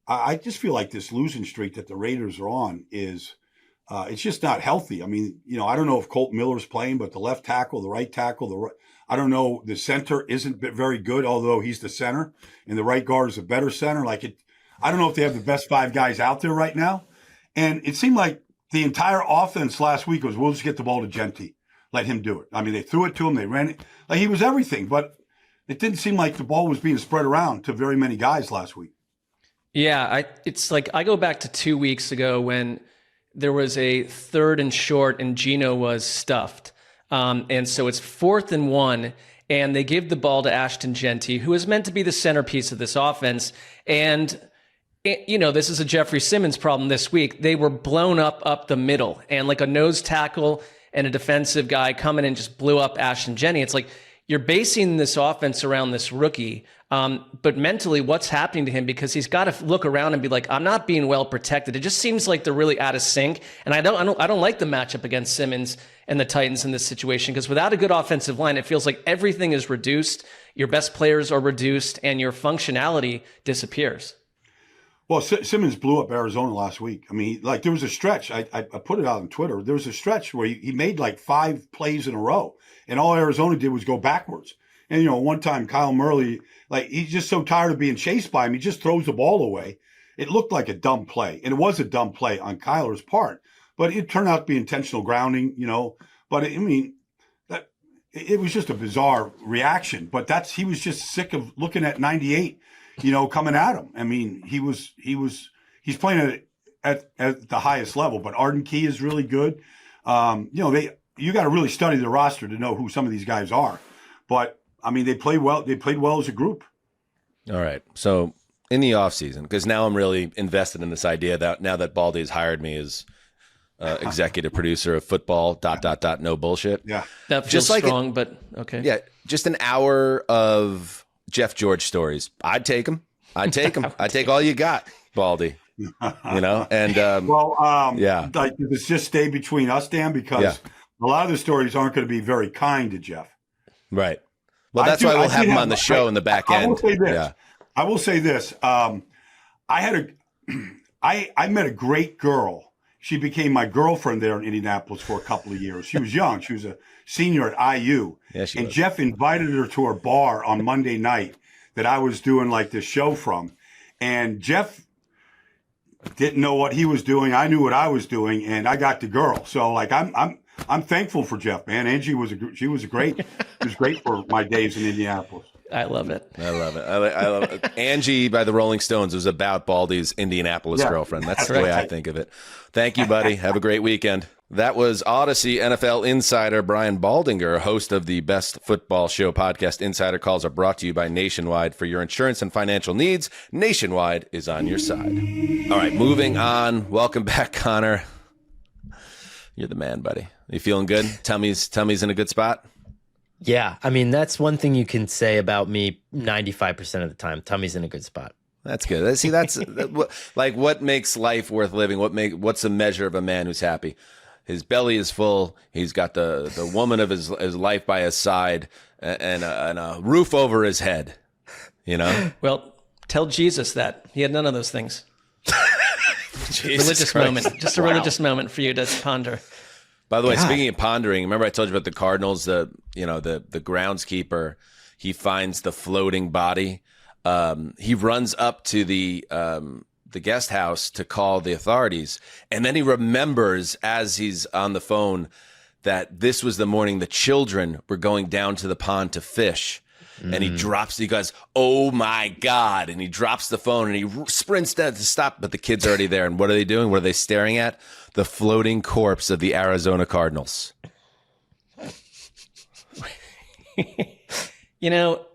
I just feel like this losing streak that the Raiders are on is it's just not healthy. I mean, I don't know if Colt Miller's playing, but the left tackle, the right tackle, I don't know. The center isn't very good, although he's the center, and the right guard is a better center. I don't know if they have the best 5 guys out there right now. And it seemed like the entire offense last week was, we'll just get the ball to Genti. Let him do it. I mean, they threw it to him. They ran it. Like, he was everything. But it didn't seem like the ball was being spread around to very many guys last week. Yeah, it's like I go back to 2 weeks ago when there was a 3rd and short and Geno was stuffed. And so it's 4th and 1. And they give the ball to Ashton Genti, who is meant to be the centerpiece of this offense. And this is a Jeffrey Simmons problem this week. They were blown up the middle, and like a nose tackle and a defensive guy coming and just blew up Ashton Genti. It's like you're basing this offense around this rookie, but mentally, what's happening to him? Because he's got to look around and be like, I'm not being well protected. It just seems like they're really out of sync, and I don't like the matchup against Simmons and the Titans in this situation, because without a good offensive line, it feels like everything is reduced. Your best players are reduced, and your functionality disappears. Well, Simmons blew up Arizona last week. I mean, there was a stretch. I put it out on Twitter. There was a stretch where he made 5 plays in a row, and all Arizona did was go backwards. And, one time Kyle Murley, he's just so tired of being chased by him, he just throws the ball away. It looked like a dumb play, and it was a dumb play on Kyler's part. But it turned out to be intentional grounding, But, it was just a bizarre reaction. But he was just sick of looking at 98. Coming at him. I mean, he's playing at the highest level, but Arden Key is really good. You got to really study the roster to know who some of these guys are. But I mean, they played well. They played well as a group. All right. So in the offseason, because now I'm really invested in this idea that now that Baldy has hired me as executive producer of football, ... no bullshit. Yeah. That feels strong, but okay. Yeah. Just an hour of Jeff George stories. I'd take them. I'd take all you got, Baldy. And yeah. Let's just stay between us, Dan, because a lot of the stories aren't going to be very kind to Jeff. Right. Well, that's why we'll have him on the show in the back end. I will say this. I met a great girl she became my girlfriend there in Indianapolis for a couple of years. She was young. She was a senior at IU. Yeah, she and was. Jeff invited her to her bar on Monday night that I was doing like this show from. And Jeff didn't know what he was doing. I knew what I was doing, and I got the girl. So like I'm thankful for Jeff, man. Angie was great. It was great for my days in Indianapolis. I love it. I love it. I love it. Angie by the Rolling Stones was about Baldy's Indianapolis girlfriend. That's the way I think of it. Thank you, buddy. Have a great weekend. That was Odyssey NFL insider Brian Baldinger, host of the Best Football Show podcast. Insider calls are brought to you by Nationwide. For your insurance and financial needs, Nationwide is on your side. All right, moving on. Welcome back, Connor. You're the man, buddy. You feeling good? Tummy's in a good spot? Yeah, I mean, that's one thing you can say about me 95% of the time. Tummy's in a good spot. That's good. See, that's like what makes life worth living. What's the measure of a man who's happy? His belly is full. He's got the woman of his life by his side and a roof over his head. You know? Well, tell Jesus that. He had none of those things. Religious Christ. moment. Just a religious moment for you to ponder. By the way, speaking of pondering, remember I told you about the Cardinals, the groundskeeper, he finds the floating body. He runs up to the guest house to call the authorities. And then he remembers as he's on the phone that this was the morning the children were going down to the pond to fish. And he goes, oh my God. And he drops the phone and he sprints down to stop. But the kid's already there. And what are they doing? What are they staring at? The floating corpse of the Arizona Cardinals. You know,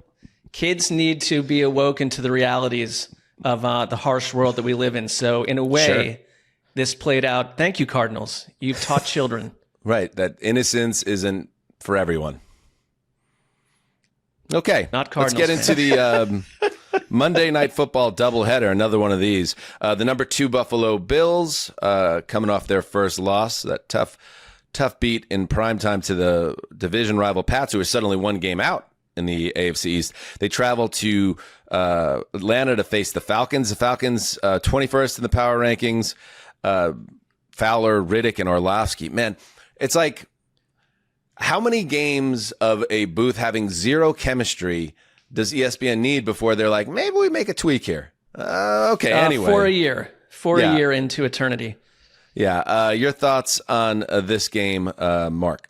kids need to be awoken to the realities of the harsh world that we live in. So in a way, this played out. Thank you, Cardinals. You've taught children. Right. That innocence isn't for everyone. Okay. Not Cardinals. Let's get into the Monday Night Football doubleheader, another one of these. The number 2 Buffalo Bills coming off their first loss, that tough beat in primetime to the division rival Pats, who are suddenly one game out in the AFC East. They travel to Atlanta to face the Falcons. The Falcons, 21st in the power rankings. Fowler, Riddick, and Orlovsky. Man, it's like, how many games of a booth having zero chemistry does ESPN need before they're like, maybe we make a tweak here? Okay, anyway. For a year into eternity. Yeah. Your thoughts on this game, Mark?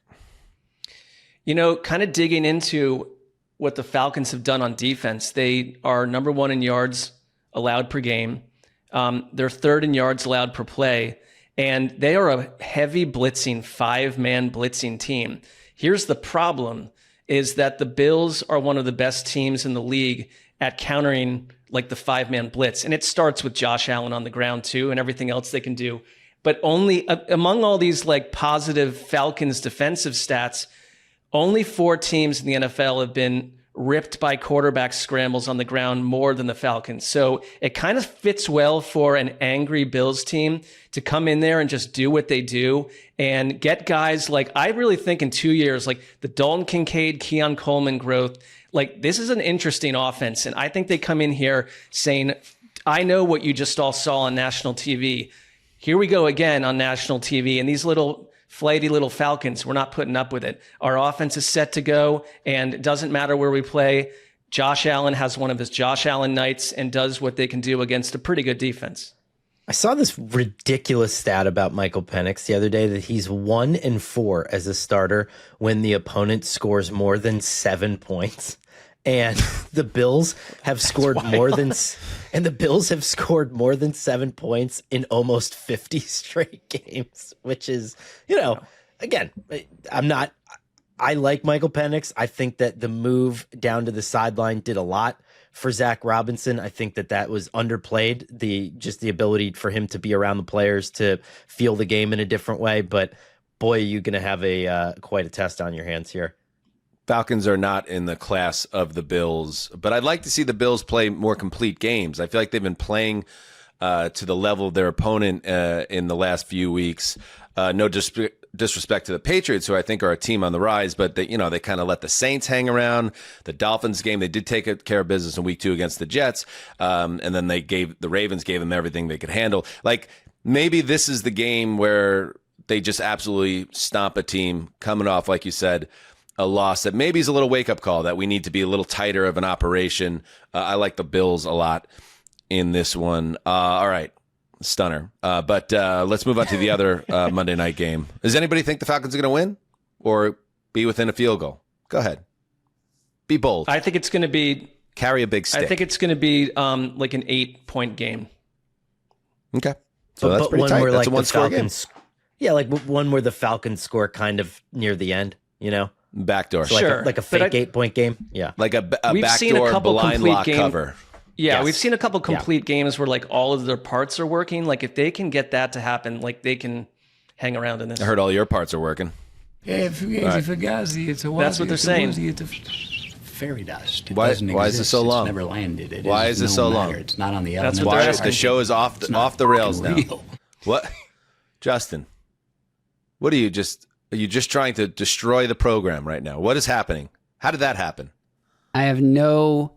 You know, kind of digging into what the Falcons have done on defense. They are number 1 in yards allowed per game. They're 3rd in yards allowed per play. And they are a heavy blitzing, 5-man blitzing team. Here's the problem, is that the Bills are one of the best teams in the league at countering like the 5-man blitz. And it starts with Josh Allen on the ground too and everything else they can do. But only among all these like positive Falcons defensive stats, only 4 teams in the NFL have been ripped by quarterback scrambles on the ground more than the Falcons. So it kind of fits well for an angry Bills team to come in there and just do what they do and get guys like, I really think in 2 years, like the Dalton Kincaid, Keon Coleman growth, like this is an interesting offense. And I think they come in here saying, I know what you just all saw on national TV. Here we go again on national TV. And these little flighty little Falcons, we're not putting up with it. Our offense is set to go, and it doesn't matter where we play. Josh Allen has one of his Josh Allen nights and does what they can do against a pretty good defense. I saw this ridiculous stat about Michael Penix the other day that he's 1-4 as a starter when the opponent scores more than 7 points. And the Bills have scored more than 7 points in almost 50 straight games, which is, you know, again, I like Michael Penix. I think that the move down to the sideline did a lot for Zach Robinson. I think that was underplayed, the ability for him to be around the players, to feel the game in a different way. But boy, you're going to have quite a test on your hands here. Falcons are not in the class of the Bills, but I'd like to see the Bills play more complete games. I feel like they've been playing to the level of their opponent in the last few weeks. No disrespect to the Patriots, who I think are a team on the rise, but they kind of let the Saints hang around. The Dolphins game, they did take care of business in week 2 against the Jets, and then the Ravens gave them everything they could handle. Like, maybe this is the game where they just absolutely stomp a team coming off, like you said, a loss that maybe is a little wake-up call that we need to be a little tighter of an operation. I like the Bills a lot in this one. All right, stunner. But let's move on to the other Monday night game. Does anybody think the Falcons are going to win or be within a field goal? Go ahead. Be bold. I think it's going to be... Carry a big stick. I think it's going to be like an 8-point game. Okay. So that's pretty one tight. where That's like a the Falcons... Yeah, like one where the Falcons score kind of near the end, you know? Backdoor. So sure. Like a fake 8-point game. Yeah. Like a backdoor blind lock cover. Yeah, Yes. we've seen a couple complete games where like all of their parts are working. Like if they can get that to happen, like they can hang around in this. I heard all your parts are working. That's what they're saying. Fairy dust. Why is this so long? It's never landed. Why is this so long? It's not on the That's element. what Why they're is the show is off the rails now? What? Justin, what are you just trying to destroy the program right now? What is happening? How did that happen? I have no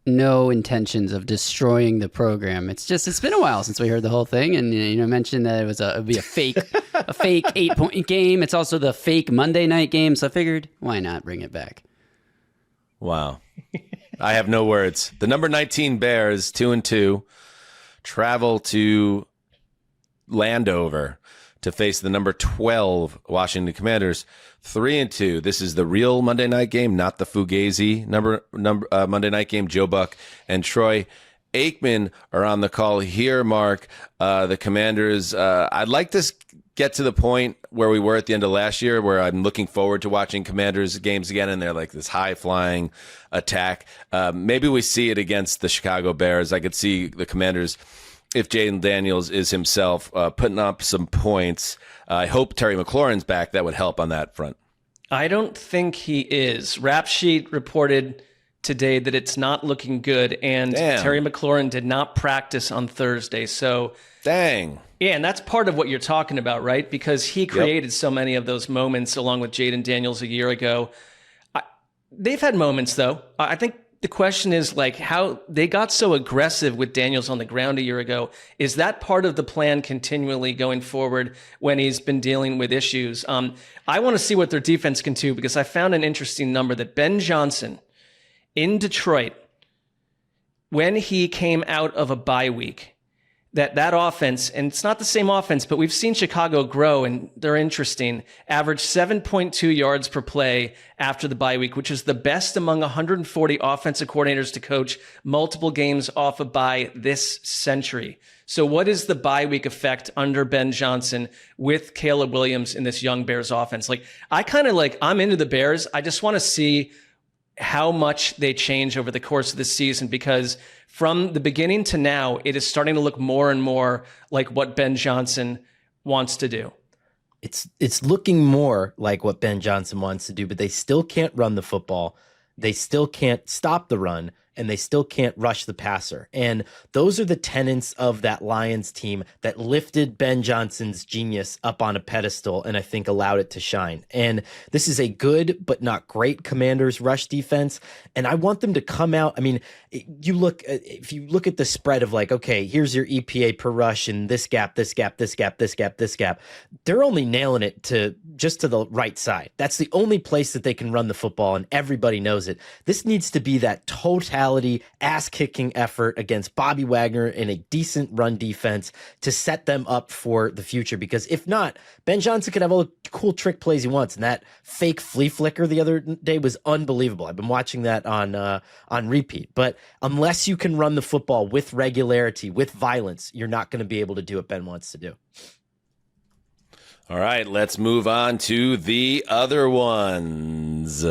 intentions of destroying the program. It's been a while since we heard the whole thing, and mentioned that it would be a fake 8-point game. It's also the fake Monday night game, so I figured why not bring it back. Wow. I have no words. The number 19 Bears, 2-2, travel to Landover to face the number 12 Washington Commanders, 3-2. This is the real Monday night game, not the Fugazi Monday night game. Joe Buck and Troy Aikman are on the call here, Mark. The Commanders, I'd like to get to the point where we were at the end of last year, where I'm looking forward to watching Commanders games again, and they're like this high-flying attack. Maybe we see it against the Chicago Bears. I could see the Commanders, if Jaden Daniels is himself, putting up some points. I hope Terry McLaurin's back. That would help on that front. I don't think he is. Rap Sheet reported today that it's not looking good, and Terry McLaurin did not practice on Thursday. So, dang. Yeah, and that's part of what you're talking about, right? Because he created so many of those moments along with Jaden Daniels a year ago. They've had moments, though. I think the question is like how they got so aggressive with Daniels on the ground a year ago. Is that part of the plan continually going forward when he's been dealing with issues? I want to see what their defense can do, because I found an interesting number that Ben Johnson in Detroit, when he came out of a bye week, that offense, and it's not the same offense, but we've seen Chicago grow, and they're interesting, averaged 7.2 yards per play after the bye week, which is the best among 140 offensive coordinators to coach multiple games off a bye this century. So what is the bye week effect under Ben Johnson with Caleb Williams in this young Bears offense? Like, I'm into the Bears. I just want to see how much they change over the course of the season, because from the beginning to now, it is starting to look more and more like what Ben Johnson wants to do. It's looking more like what Ben Johnson wants to do, but they still can't run the football. They still can't stop the run, and they still can't rush the passer. And those are the tenets of that Lions team that lifted Ben Johnson's genius up on a pedestal and I think allowed it to shine. And this is a good but not great Commanders rush defense. And I want them to come out. I mean, if you look at the spread of like, okay, here's your EPA per rush and this gap, this gap, this gap, this gap, this gap. They're only nailing it to the right side. That's the only place that they can run the football, and everybody knows it. This needs to be that total ass-kicking effort against Bobby Wagner in a decent run defense to set them up for the future. Because if not, Ben Johnson could have all the cool trick plays he wants. And that fake flea flicker the other day was unbelievable. I've been watching that on repeat. But unless you can run the football with regularity, with violence, you're not going to be able to do what Ben wants to do. All right, let's move on to the other ones.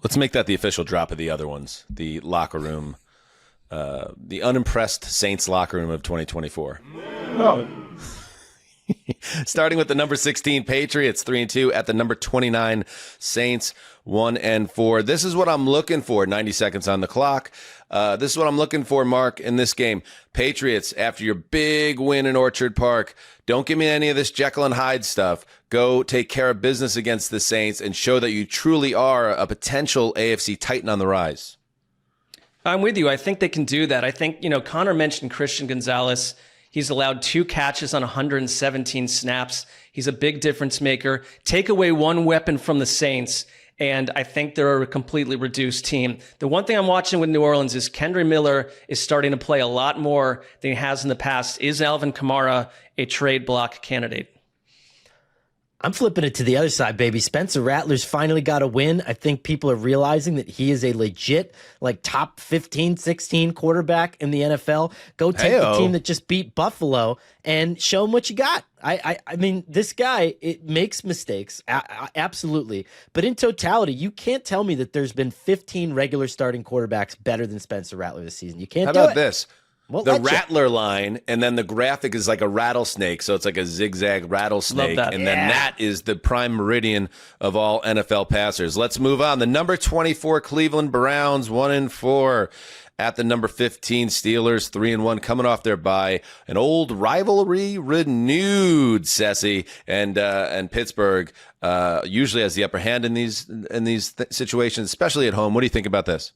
Let's make that the official drop of the other ones. The locker room, the unimpressed Saints locker room of 2024. Oh. Starting with the number 16 Patriots, 3-2, at the number 29 Saints, 1-4. This is what I'm looking for. 90 seconds on the clock. This is what I'm looking for, Mark, in this game. Patriots, after your big win in Orchard Park, don't give me any of this Jekyll and Hyde stuff. Go take care of business against the Saints and show that you truly are a potential AFC Titan on the rise. I'm with you. I think they can do that. I think, Connor mentioned Christian Gonzalez. He's allowed 2 catches on 117 snaps. He's a big difference maker. Take away one weapon from the Saints, and I think they're a completely reduced team. The one thing I'm watching with New Orleans is Kendre Miller is starting to play a lot more than he has in the past. Is Alvin Kamara a trade block candidate? I'm flipping it to the other side, baby. Spencer Rattler's finally got a win. I think people are realizing that he is a legit, like, top 15, 16 quarterback in the NFL. Go take the team that just beat Buffalo and show them what you got. I mean, this guy, it makes mistakes, absolutely. But in totality, you can't tell me that there's been 15 regular starting quarterbacks better than Spencer Rattler this season. You can't do it. How about this? The Rattler line, and then the graphic is like a rattlesnake, so it's like a zigzag rattlesnake, and then that is the prime meridian of all NFL passers. Let's move on. The number 24 Cleveland Browns, 1-4. At the number 15 Steelers, 3-1, coming off their bye. An old rivalry renewed, Sessy, and Pittsburgh usually has the upper hand in these situations, especially at home. What do you think about this?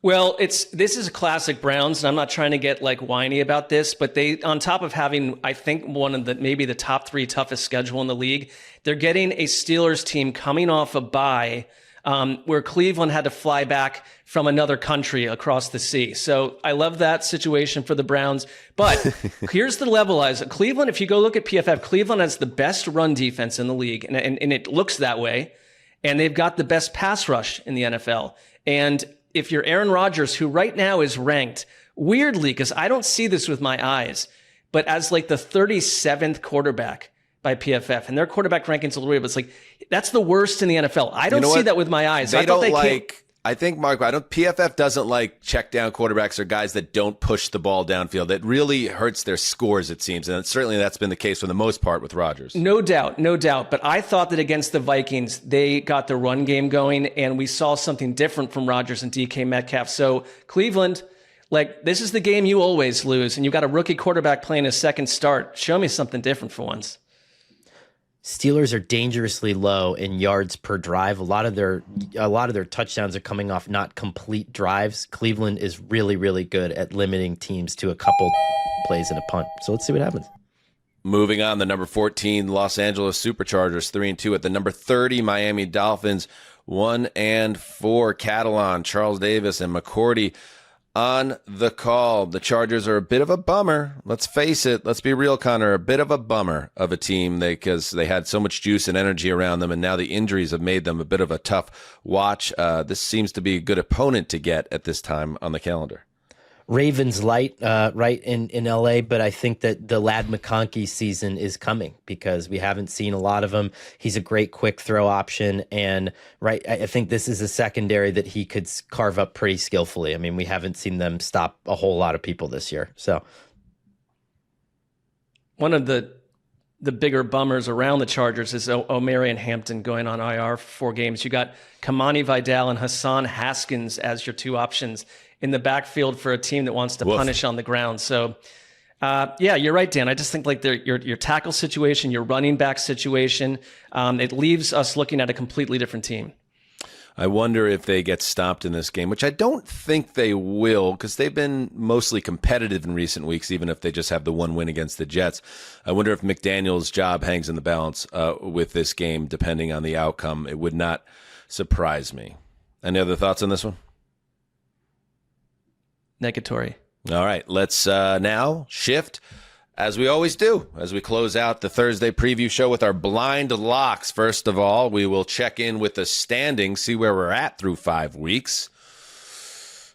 Well, this is a classic Browns, and I'm not trying to get like whiny about this, but they, on top of having, I think, one of the maybe the top 3 toughest schedule in the league, they're getting a Steelers team coming off a bye where Cleveland had to fly back from another country across the sea. So I love that situation for the Browns. But here's the levelizer. Cleveland, if you go look at PFF, Cleveland has the best run defense in the league, and it looks that way. And they've got the best pass rush in the NFL. And if you're Aaron Rodgers, who right now is ranked weirdly, because I don't see this with my eyes, but as like the 37th quarterback by PFF, and their quarterback rankings a little bit, but it's like, that's the worst in the NFL. I don't see that with my eyes. I think, Mark, PFF doesn't like check down quarterbacks or guys that don't push the ball downfield. That really hurts their scores, it seems. And certainly that's been the case for the most part with Rodgers. No doubt. But I thought that against the Vikings, they got the run game going, and we saw something different from Rodgers and DK Metcalf. So Cleveland, like, this is the game you always lose, and you've got a rookie quarterback playing his second start. Show me something different for once. Steelers are dangerously low in yards per drive. A lot of their touchdowns are coming off not complete drives. Cleveland is really, really good at limiting teams to a couple plays and a punt. So let's see what happens. Moving on, the number 14 Los Angeles Superchargers, 3-2. At the number 30 Miami Dolphins, 1-4. Catalan, Charles Davis, and McCourty on the call. The Chargers are a bit of a bummer. Let's face it. Let's be real, Connor. A bit of a bummer of a team because they had so much juice and energy around them, and now the injuries have made them a bit of a tough watch. This seems to be a good opponent to get at this time on the calendar. Ravens light right in LA, but I think that the Ladd McConkey season is coming because we haven't seen a lot of him. He's a great quick throw option, and I think this is a secondary that he could carve up pretty skillfully. I mean, we haven't seen them stop a whole lot of people this year. So one of the bigger bummers around the Chargers is Omarion Hampton going on IR for 4 games. You got Kamani Vidal and Hassan Haskins as your 2 options in the backfield for a team that wants to punish on the ground. So, yeah, you're right, Dan. I just think like your tackle situation, your running back situation, it leaves us looking at a completely different team. I wonder if they get stopped in this game, which I don't think they will because they've been mostly competitive in recent weeks, even if they just have the 1 win against the Jets. I wonder if McDaniel's job hangs in the balance with this game, depending on the outcome. It would not surprise me. Any other thoughts on this one? Negatory. All right, let's now shift, as we always do, as we close out the Thursday preview show with our blind locks. First of all, we will check in with the standings, see where we're at through 5 weeks.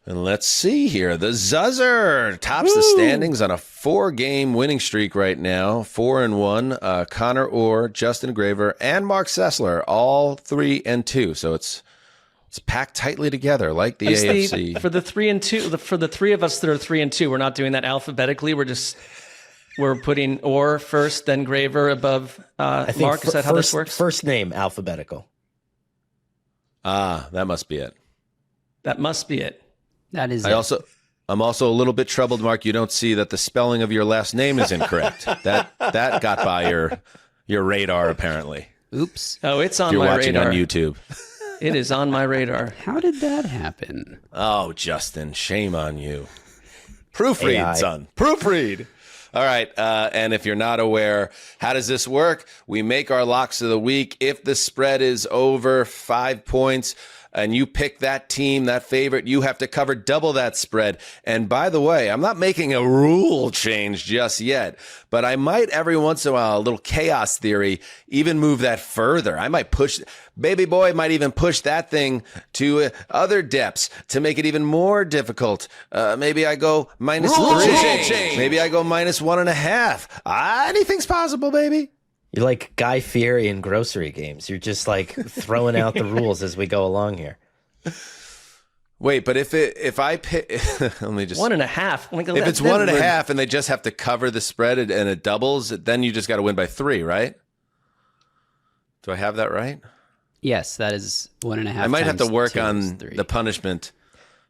And let's see here. The Zuzzer tops the standings on a 4-game winning streak right now. 4-1. Conor Orr, Justin Graver, and Marc Sessler, all 3-2. So it's packed tightly together, like the AFC. For the 3-2, for the 3 of us that are 3-2, we're not doing that alphabetically. We're putting Orr first, then Graver above Mark. Is that how this works? First name alphabetical. That must be it. That must be it. That is. I'm also a little bit troubled, Mark. You don't see that the spelling of your last name is incorrect. that got by your radar apparently. Oops. Oh, it's on You're my watching radar. on YouTube. It is on my radar. How did that happen? Oh, Justin, shame on you. Proofread, AI. son. Proofread. All right. And if you're not aware, how does this work? We make our locks of the week. If the spread is over 5 points and you pick that team, that favorite, you have to cover double that spread. And by the way, I'm not making a rule change just yet, but I might every once in a while, a little chaos theory, even move that further. I might push, baby boy might even push that thing to other depths to make it even more difficult. Maybe I go -3. Maybe I go -1.5. Anything's possible, baby. You're like Guy Fieri in grocery games. You're just like throwing out the rules as we go along here. Wait, but if I pick, let me just 1.5. Like, if it's 1.5 and they just have to cover the spread and it doubles, then you just got to win by 3, right? Do I have that right? Yes, that is 1.5. I might have to work on the punishment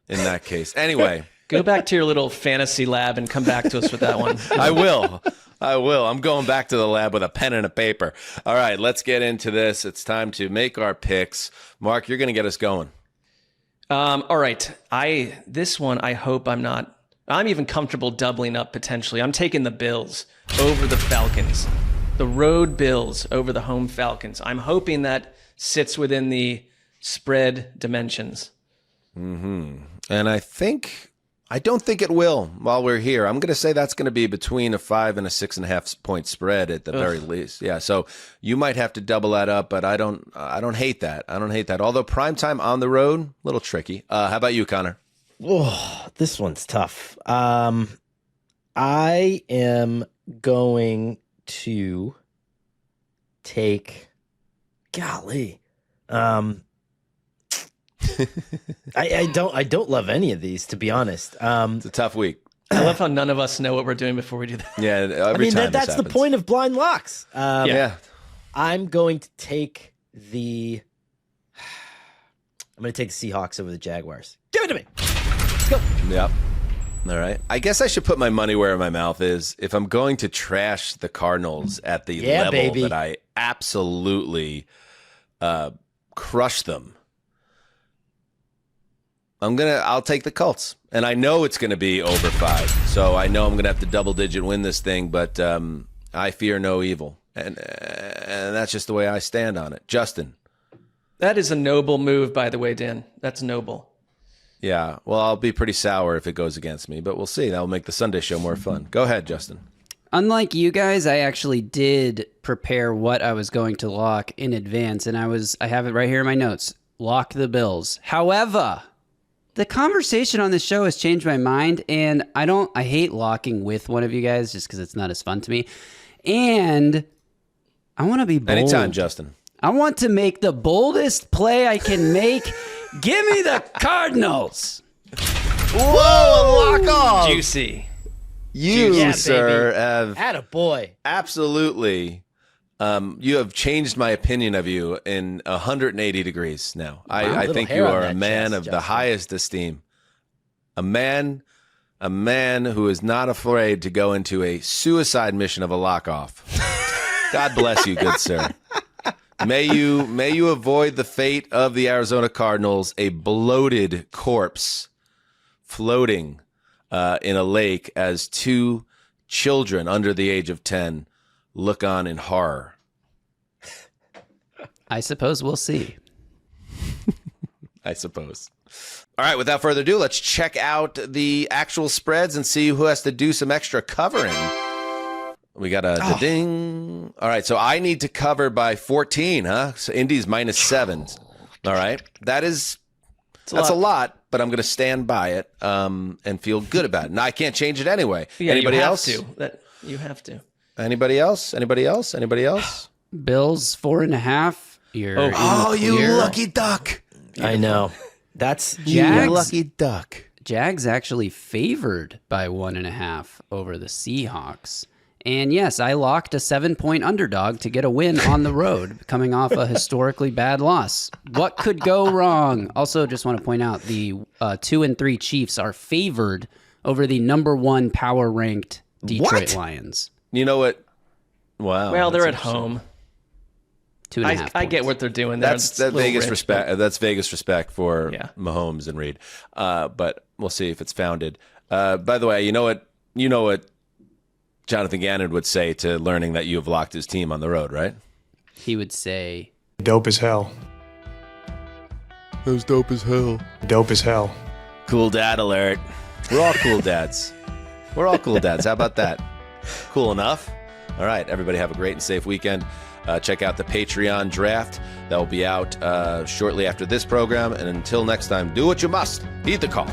in that case. Anyway, go back to your little fantasy lab and come back to us with that one. I will. I'm going back to the lab with a pen and a paper. All right, let's get into this. It's time to make our picks. Mark, you're going to get us going. All right. This one, I hope I'm even comfortable doubling up potentially. I'm taking the Bills over the Falcons. The road Bills over the home Falcons. I'm hoping that sits within the spread dimensions. Mm-hmm. And I don't think it will while we're here. I'm going to say that's going to be between a 5 and a 6.5 point spread at the very least. Yeah. So you might have to double that up, but I don't hate that. I don't hate that. Although primetime on the road, a little tricky. How about you, Connor? Oh, this one's tough. I am going to take, golly, I don't love any of these, to be honest. It's a tough week. I love how none of us know what we're doing before we do that. Yeah, every time that's the point of blind locks. Yeah. I'm going to take the Seahawks over the Jaguars. Give it to me. Let's go. Yep. All right. I guess I should put my money where my mouth is. If I'm going to trash the Cardinals at the level that I absolutely crush them, I'll take the Colts. And I know it's going to be over 5. So I know I'm going to have to double-digit win this thing, but I fear no evil. And that's just the way I stand on it. Justin. That is a noble move, by the way, Dan. That's noble. Yeah. Well, I'll be pretty sour if it goes against me, but we'll see. That will make the Sunday show more fun. Go ahead, Justin. Unlike you guys, I actually did prepare what I was going to lock in advance, and I have it right here in my notes. Lock the Bills. However, the conversation on this show has changed my mind, and I hate locking with one of you guys just because it's not as fun to me. And I want to be bold. Anytime, Justin. I want to make the boldest play I can make. Give me the Cardinals. Whoa, lock off. Juicy. You, sir, have attaboy. Absolutely. You have changed my opinion of you in 180 degrees now. I think you are a man of the highest esteem. A man who is not afraid to go into a suicide mission of a lock-off. God bless you, good sir. May you avoid the fate of the Arizona Cardinals, a bloated corpse floating in a lake as 2 children under the age of 10 look on in horror. I suppose we'll see. I suppose. All right, without further ado, let's check out the actual spreads and see who has to do some extra covering. We got a ding. All right, so I need to cover by 14, huh? So Indy's -7. All right. That's a lot, but I'm going to stand by it and feel good about it. Now, I can't change it anyway. Yeah, Anybody you have else? You have to. Anybody else? Anybody else? Anybody else? Bills 4.5. You lucky duck. I know. That's Jags. Lucky duck. Jags actually favored by 1.5 over the Seahawks. And yes, I locked a 7-point underdog to get a win on the road, coming off a historically bad loss. What could go wrong? Also, just want to point out the 2 and 3 Chiefs are favored over the number 1 power-ranked Detroit Lions. You know what? Wow. Well, they're at home. 2.5 I get what they're doing. That's Vegas respect. That's Vegas respect for Mahomes and Reed. But we'll see if it's founded. By the way, you know what Jonathan Gannon would say to learning that you have locked his team on the road, right? He would say, Dope as hell. That was dope as hell. Dope as hell. Cool dad alert. We're all cool dads. We're all cool dads. How about that? Cool enough? All right, everybody have a great and safe weekend. Check out the Patreon draft. That will be out shortly after this program. And until next time, do what you must. Heed the call.